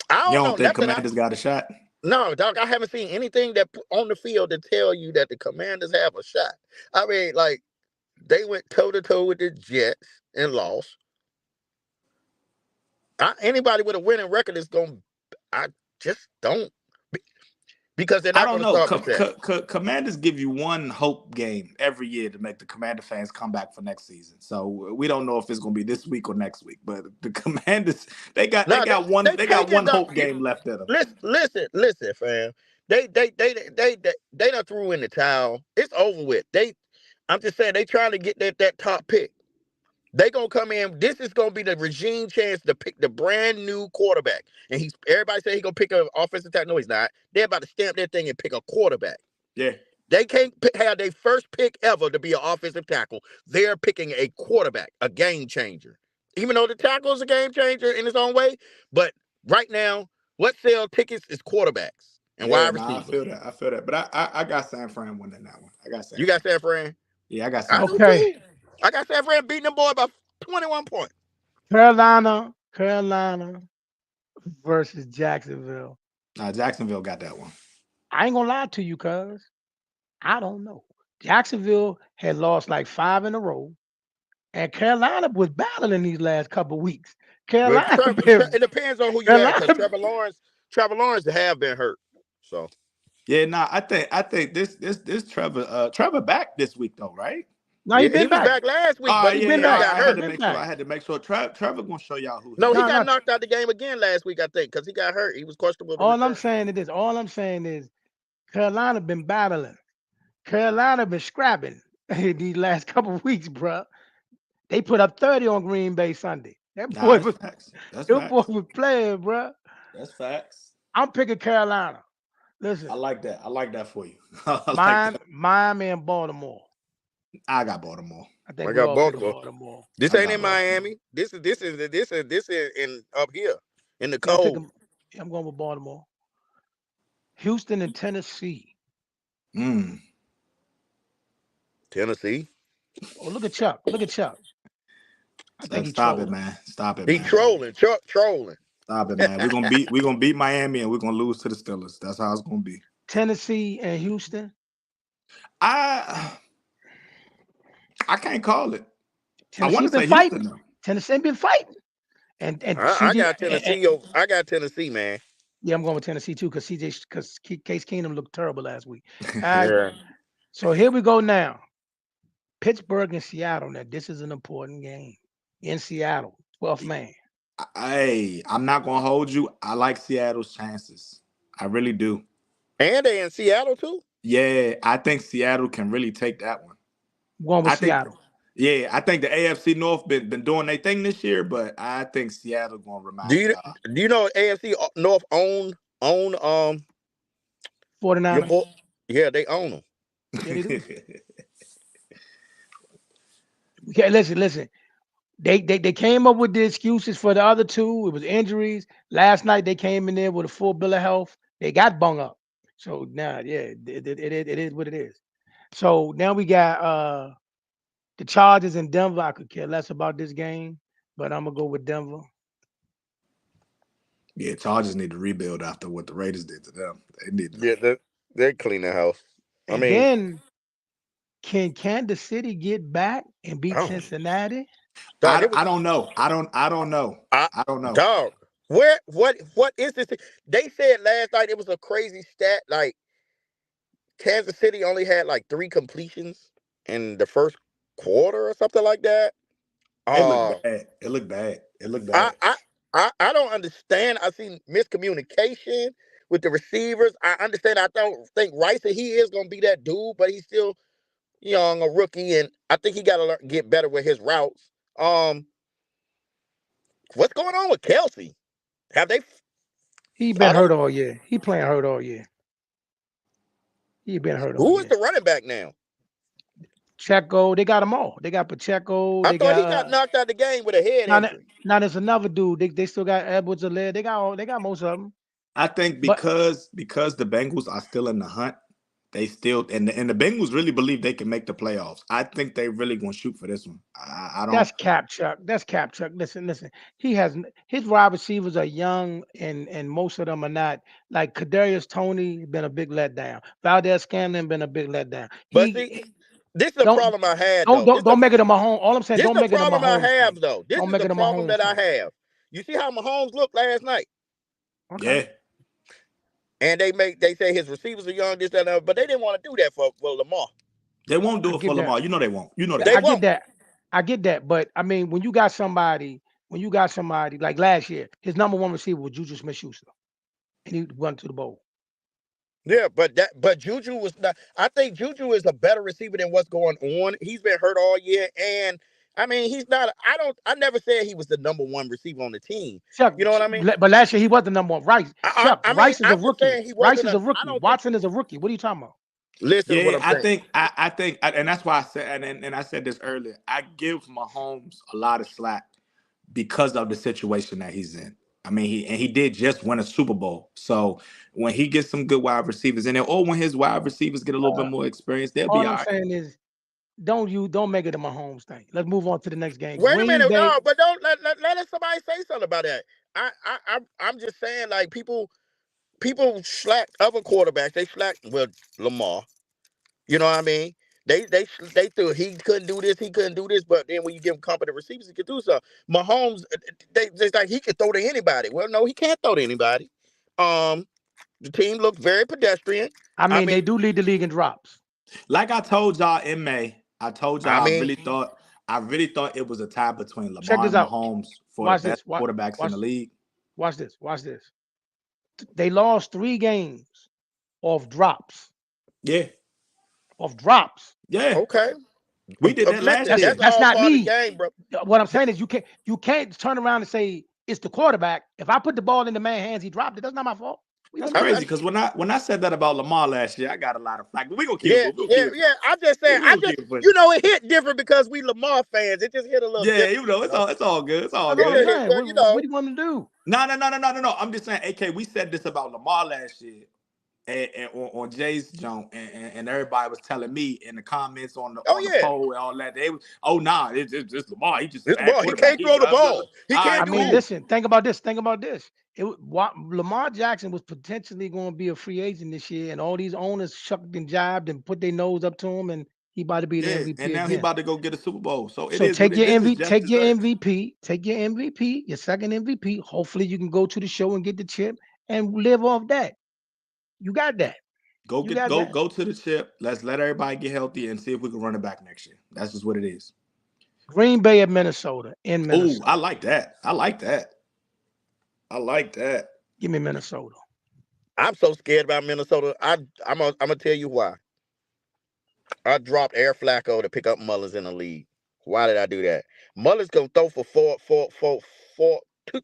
I You don't don't know think nothing. Commanders got a shot? No, dog. I haven't seen anything that on the field to tell you that the Commanders have a shot. I mean, like they went toe to toe with the Jets and lost. Anybody with a winning record is going. I just don't be- because they're I not don't going to know. start with that. Commanders give you one hope game every year to make the Commander fans come back for next season. So we don't know if it's going to be this week or next week. But the Commanders, they No, got one they they got taking one the hope game left in them. listen, fam. They done threw in the towel. It's over with. I'm just saying they trying to get that top pick. They gonna come in. This is gonna be the regime chance to pick the brand new quarterback. And everybody say he gonna pick an offensive tackle. No, he's not. They're about to stamp that thing and pick a quarterback. Yeah, They can't have their first pick ever to be an offensive tackle. They're picking a quarterback, a game changer. Even though the tackle is a game changer in its own way, but right now, what sell tickets is quarterbacks and yeah. wide Nah, I receivers. feel that. I feel that. But I got San Fran winning that one. I got San You got Fran. San Fran? Yeah, I got I San do Fran. Okay. too. I got San Fran beating them boy by 21 points. Carolina versus Jacksonville. Nah, Jacksonville got that one. I ain't gonna lie to you, cuz I don't know. Jacksonville had lost like 5 in a row, and Carolina was battling these last couple weeks. Well, Carolina been It depends on who you have because Carolina. Trevor Lawrence have been hurt. So Yeah, nah. I think this Trevor back this week though, right? No, he yeah, he been was back. back last week, Oh but He yeah, been yeah. he All back. right, got I had He hurt. to been make sure. back. I had to make sure. Trevor gonna show y'all who he No, he No, is. got no. knocked out the game again last week, I think, because he got hurt. He was questionable to All I'm return. saying is this. All I'm saying is Carolina been battling. Carolina been scrapping these last couple of weeks, bruh. They put up 30 on Green Bay Sunday. That Nah, boy that's was facts. That's that boy facts. was playing, bruh. That's facts. I'm picking Carolina. I Listen, like that. I like that for you. I like that. Miami and Baltimore. I got Baltimore. I think I we got all picking Baltimore. Baltimore. This I ain't got in Baltimore. Miami. This is in up here in the Yeah, I'm cold. picking. Yeah, I'm going with Baltimore. Houston and Tennessee. Mm. Tennessee. Oh, look at Chuck. Look at Chuck. I think he Stop it, trolling. man. Stop I it, think He he man. trolling. trolling. Chuck trolling. Stop it, man. We're gonna beat Miami and we're gonna lose to the Steelers. That's how it's gonna be. Tennessee and Houston. I I can't call it. I want Tennessee to been say fighting. Houston though. Tennessee been fighting. And I CJ. got Tennessee over. I got Tennessee, man. Yeah, I'm going with Tennessee too because Case Keenum looked terrible last week. All right. Yeah. So here we go now. Pittsburgh and Seattle. Now this is an important game in Seattle. 12th man. Hey, I'm not gonna hold you. I like Seattle's chances. I really do. And they in Seattle too. Yeah, I think Seattle can really take that one. I'm going with I think, Seattle. yeah, I think the AFC North been doing their thing this year, but I think Seattle gonna Do remind you y'all. do you know AFC North own your 49ers. boy? Yeah, they own them. Yeah, they do. Okay, listen. They came up with the excuses for the other two. It was injuries. Last night they came in there with a full bill of health. They got bung up. So now, yeah, it is what it is. So now we got the Chargers in Denver. I could care less about this game, but I'm gonna go with Denver. Yeah, Chargers need to rebuild after what the Raiders did to them. They need to. Yeah, they clean the house. I And mean, then can Kansas City get back and beat oh, Cincinnati? dog, it was I don't know. I don't know. I, I don't know. dog. What is this? They said last night it was a crazy stat. Like Kansas City only had like 3 completions in the first quarter or something like that. It looked Uh, bad. It looked bad. It looked I bad. I I don't understand. I see miscommunication with the receivers. I understand. I don't think Rice he is gonna be that dude, but he's still young, a rookie, and I think he got to get better with his routes. What's going on with Kelsey? Have they He been cut him? hurt all year. He playing hurt all year. He been hurt all Who is year. the running back now? Checo, they got them all. They got Pacheco. I They thought got he got knocked out the game with a head now, injury. now there's another dude. They still got Edwards Alaire. They got most of them. I think But because the Bengals are still in the hunt, they still and the Bengals really believe they can make the playoffs. I think they really gonna shoot for this one. I don't. that's Cap Chuck. That's Cap Chuck. Listen. He has his wide receivers are young and most of them are not like Kadarius Toney been a big letdown. Valdez Scantling been a big letdown. But see, He this is the don't problem I had don't though. don't don't make it a Mahomes. All I'm saying, This is don't the make it a problem I Mahomes have thing. though. This Don't is make the it a problem Mahomes that I thing. have. You see how Mahomes looked last night, Okay. Yeah, and they say his receivers are young, this that, and that, but they didn't want to do that for Lamar. they won't I do it get for that. Lamar. You know they won't. You know they They I won't. get won't. that. I get that. But I mean, when you got somebody like last year, his number one receiver was Juju Smith-Schuster, and he went to the bowl. Yeah, but Juju was not. I think Juju is a better receiver than what's going on. He's been hurt all year, and I mean he's not. I never said he was the number one receiver on the team. Chuck, You know what I mean? but last year he was the number one. Rice, Chuck, I mean Rice is a I'm just rookie. saying he Rice wasn't is a. a I rookie. don't think. Watson is a rookie. What are you talking about? Listen to what Yeah, I'm I saying. think and that's why I said and I said this earlier. I give Mahomes a lot of slack because of the situation that he's in. I mean, he did just win a Super Bowl. So when he gets some good wide receivers in there, or when his wide receivers get a little bit more experience, they'll be All all I'm right. saying is, don't make it a Mahomes thing. Let's move on to the next game. Wait a Green minute, Bay. no, but don't let us somebody say something about that. I'm just saying like people slack other quarterbacks. They slack Lamar. You know what I mean? They threw he couldn't do this, he couldn't do this, but then when you give him competent receivers, he could do something. Mahomes, they like he could throw to anybody. Well, no, he can't throw to anybody. Um, the team looked very pedestrian. I I mean, mean, they do lead the league in drops. Like I told y'all in May, I told I y'all mean, I really thought it was a tie between Check Lamar this and out. Mahomes for the Watch best this. Watch quarterbacks in watch the league. watch this. Watch this. They lost 3 games off drops. Yeah, Off drops. yeah. okay. We did that last Listen, That's year. that's that's all not part of the me. game, bro. What I'm saying is you can't turn around and say it's the quarterback. If I put the ball in the man's hands, he dropped it. That's not my fault. What you That's want me to crazy do? because when I said that about Lamar last year, I got a lot of flack. But we gonna keep it Yeah, moving. We gonna yeah, keep it yeah. I'm just saying, pushing. We gonna keep it pushing. it hit different because we Lamar fans. It just hit a little Yeah, different, you know. it's all good. It's all That's what It I'm good. just hit, saying. well, What, you what know. do you want me to do? No. I'm just saying, AK, we said this about Lamar last year. And on Jay's jump, and everybody was telling me in the comments on the Oh yeah, poll and all that, they was, oh nah, it's just Lamar. He's just a this bad Lamar, he quarterback. can't He throw the blah blah blah. ball. He All can't I right, do mean, this. cool. listen. Think about this. Lamar Jackson was potentially going to be a free agent this year, and all these owners shucked and jived and put their nose up to him, and he about to be the Yeah, and MVP now he again. about to go get a Super Bowl. So it So is what take it. your This is MVP, just deserved. take your MVP, your second MVP. Hopefully, you can go to the show and get the chip and live off that. You got that. You got that. Go to the chip. Let's let everybody get healthy and see if we can run it back next year. That's just what it is. Green Bay at Minnesota in Oh, I Minnesota. like that. I like that. I like that. Give me Minnesota. I'm so scared about Minnesota. I'm gonna tell you why. I dropped Air Flacco to pick up Mullins in the league. Why did I do that? Mullins gonna throw for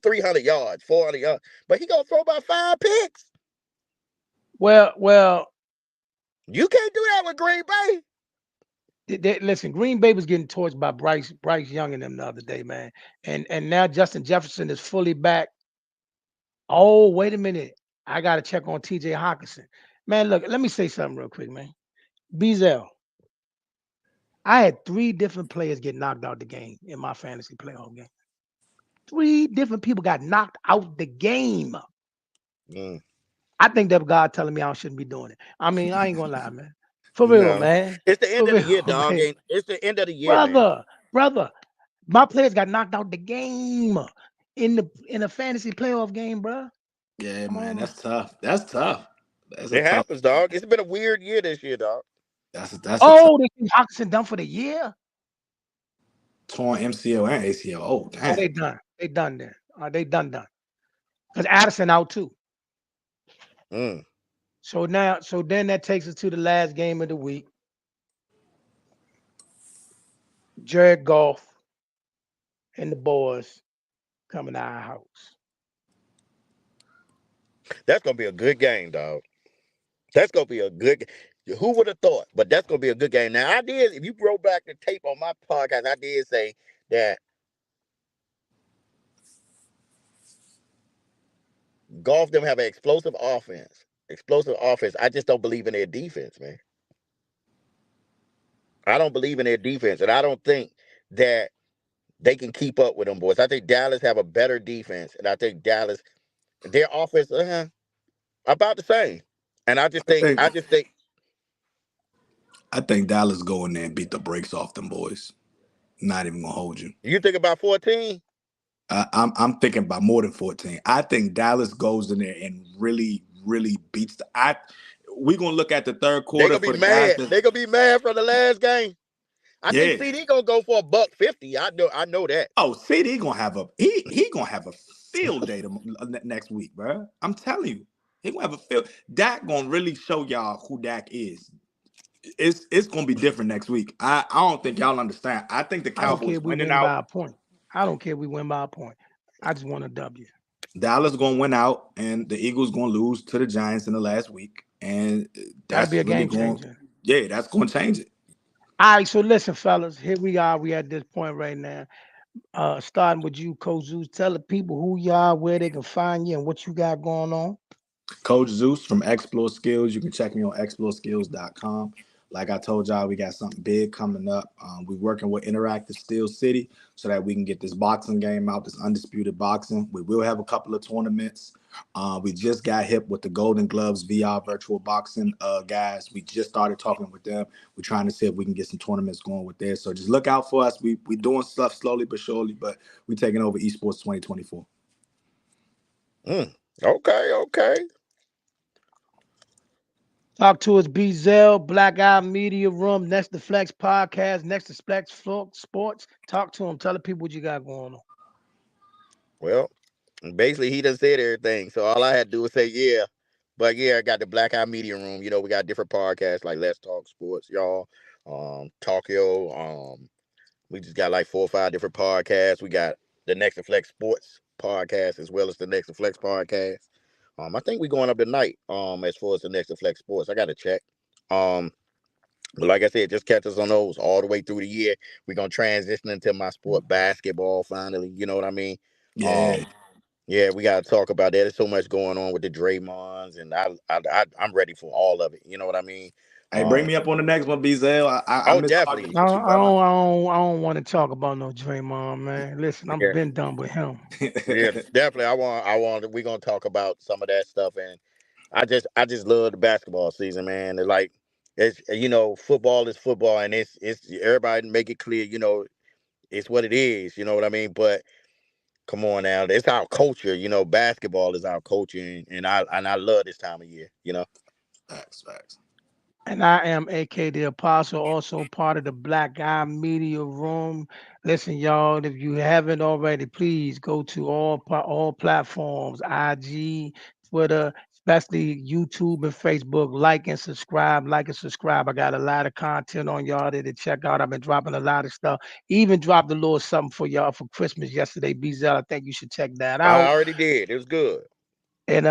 300 yards, 400 yards, but he gonna throw about 5 picks. Well, You can't do that with Green Bay. listen. Green Bay was getting torched by Bryce Young and them the other day, man. And now Justin Jefferson is fully back. Oh, wait a minute. I got to check on TJ Hawkinson. Man, look, let me say something real quick, man. Bezel, I had 3 different players get knocked out the game in my fantasy playoff game. 3 different people got knocked out the game. Mm, I think that God telling me I shouldn't be doing it. I mean, I ain't gonna lie, man. For real, no, man. it's the For end of the real, year, dog. man. And it's the end of the year, man. Brother, my players got knocked out the game in the fantasy playoff game, bro. Yeah, Come man, on, man. that's tough. That's tough. That's a It tough. happens, dog. It's been a weird year this year, dog. That's a tough Oh, they think Hawkinson done for the year. torn MCL and ACL. Oh, Oh, damn. they done. They done there. They done. Because Addison out too. Mm. So then that takes us to the last game of the week. Jared Goff and the boys coming to our house. That's gonna be a good game, dog. That's gonna be a good. Who would have thought? But that's gonna be a good game. Now I did. If you roll back the tape on my podcast, I did say that golf them have an explosive offense. Explosive offense. I just don't believe in their defense, man. I don't believe in their defense, and I don't think that they can keep up with them boys. I think Dallas have a better defense, and I think Dallas their offense about the same. And I think I just think I think Dallas go in there and beat the brakes off them boys. Not even gonna hold you. you think about 14. I'm thinking about more than 14. I think Dallas goes in there and really beats the. We're gonna look at the third They quarter gonna be for the guys mad. that. They gonna be mad from the last game. I think Yeah. CD gonna go for a $150. I know that. Oh, CD gonna have a he gonna have a field day next week, bro. I'm telling you, he gonna have a field. Dak gonna really show y'all who Dak is. It's gonna be different next week. I don't think y'all understand. I think the I don't care Cowboys if we winning win by out. a point. I don't care if we win by a point. I just want a W. Dallas gonna win out, and the Eagles gonna lose to the Giants in the last week, and That'll be that's a really game going. changer. Yeah, that's gonna change it. All right, so listen, fellas, here we are. We at this point right now. Starting with you, Coach Zeus. Tell the people who you are, where they can find you, and what you got going on. Coach Zeus from Explore Skills. You can check me on exploreskills.com. Like I told y'all, we got something big coming up. We're working with Interactive Steel City so that we can get this boxing game out, this undisputed boxing. We will have a couple of tournaments. We just got hip with the Golden Gloves VR virtual boxing guys. We just started talking with them. We're trying to see if we can get some tournaments going with there. So just look out for us. We doing stuff slowly but surely, but we're taking over esports 2024. Okay, okay. Talk to us, B Zell, Black Eye Media Room, Next to Flex Podcast, Next to Flex Sports. Talk to them. Tell the people what you got going on. Well, basically he done said everything. So all I had to do was say yeah. But yeah, I got the Black Eye Media Room. You know, we got different podcasts like Let's Talk Sports, y'all. Tokyo. We just got like 4 or 5 different podcasts. We got the Next to Flex Sports podcast as well as the Next to Flex podcast. I think we going up tonight. As far as the Next to Flex Sports, I got to check. Um, but like I said, just catch us on those all the way through the year. We're gonna transition into my sport, basketball. Finally, you know what I mean. Yeah. Um, yeah, we gotta talk about that. There's so much going on with the Draymonds, and I'm ready for all of it. You know what I mean? Hey, bring Um, me up on the next one, Bezel. I oh, miss talking definitely. I with don't, you, I brother. don't, I don't, I don't want to talk about no Draymond, man. Listen, I'm Yeah, been done with him. yeah, definitely. I want. We're gonna talk about some of that stuff, and I just love the basketball season, man. It's like football is football, and it's everybody make it clear, it's what it is. You know what I mean? But come on now, it's our culture. Basketball is our culture, and I love this time of year. Facts. And I am AK the Apostle, also part of the Black Eye Media Room. Listen, y'all, if you haven't already, please go to all platforms, IG, Twitter, especially YouTube and Facebook. Like and subscribe. Like and subscribe. I got a lot of content on y'all there to check out. I've been dropping a lot of stuff. Even dropped a little something for y'all for Christmas yesterday. BZL, I think you should check that I out. already did. It was good. And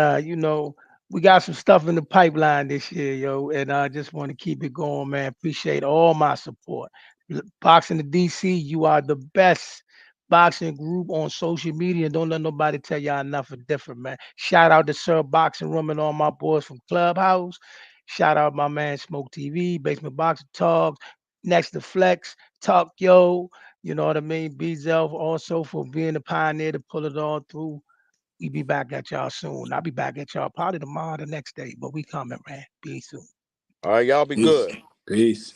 we got some stuff in the pipeline this year, yo. And I just want to keep it going, man. Appreciate all my support. Boxing the DC, you are the best boxing group on social media. Don't let nobody tell y'all nothing different, man. Shout out to Sir Boxing Room and all my boys from Clubhouse. Shout out my man Smoke TV, Basement Boxing Talks, Next to Flex, Talk Yo. You know what I mean? Bezelf also for being the pioneer to pull it all through. We be back at y'all soon. I'll be back at y'all probably tomorrow, the next day, but we coming, man. Be soon. All right, y'all be Peace. good. Peace.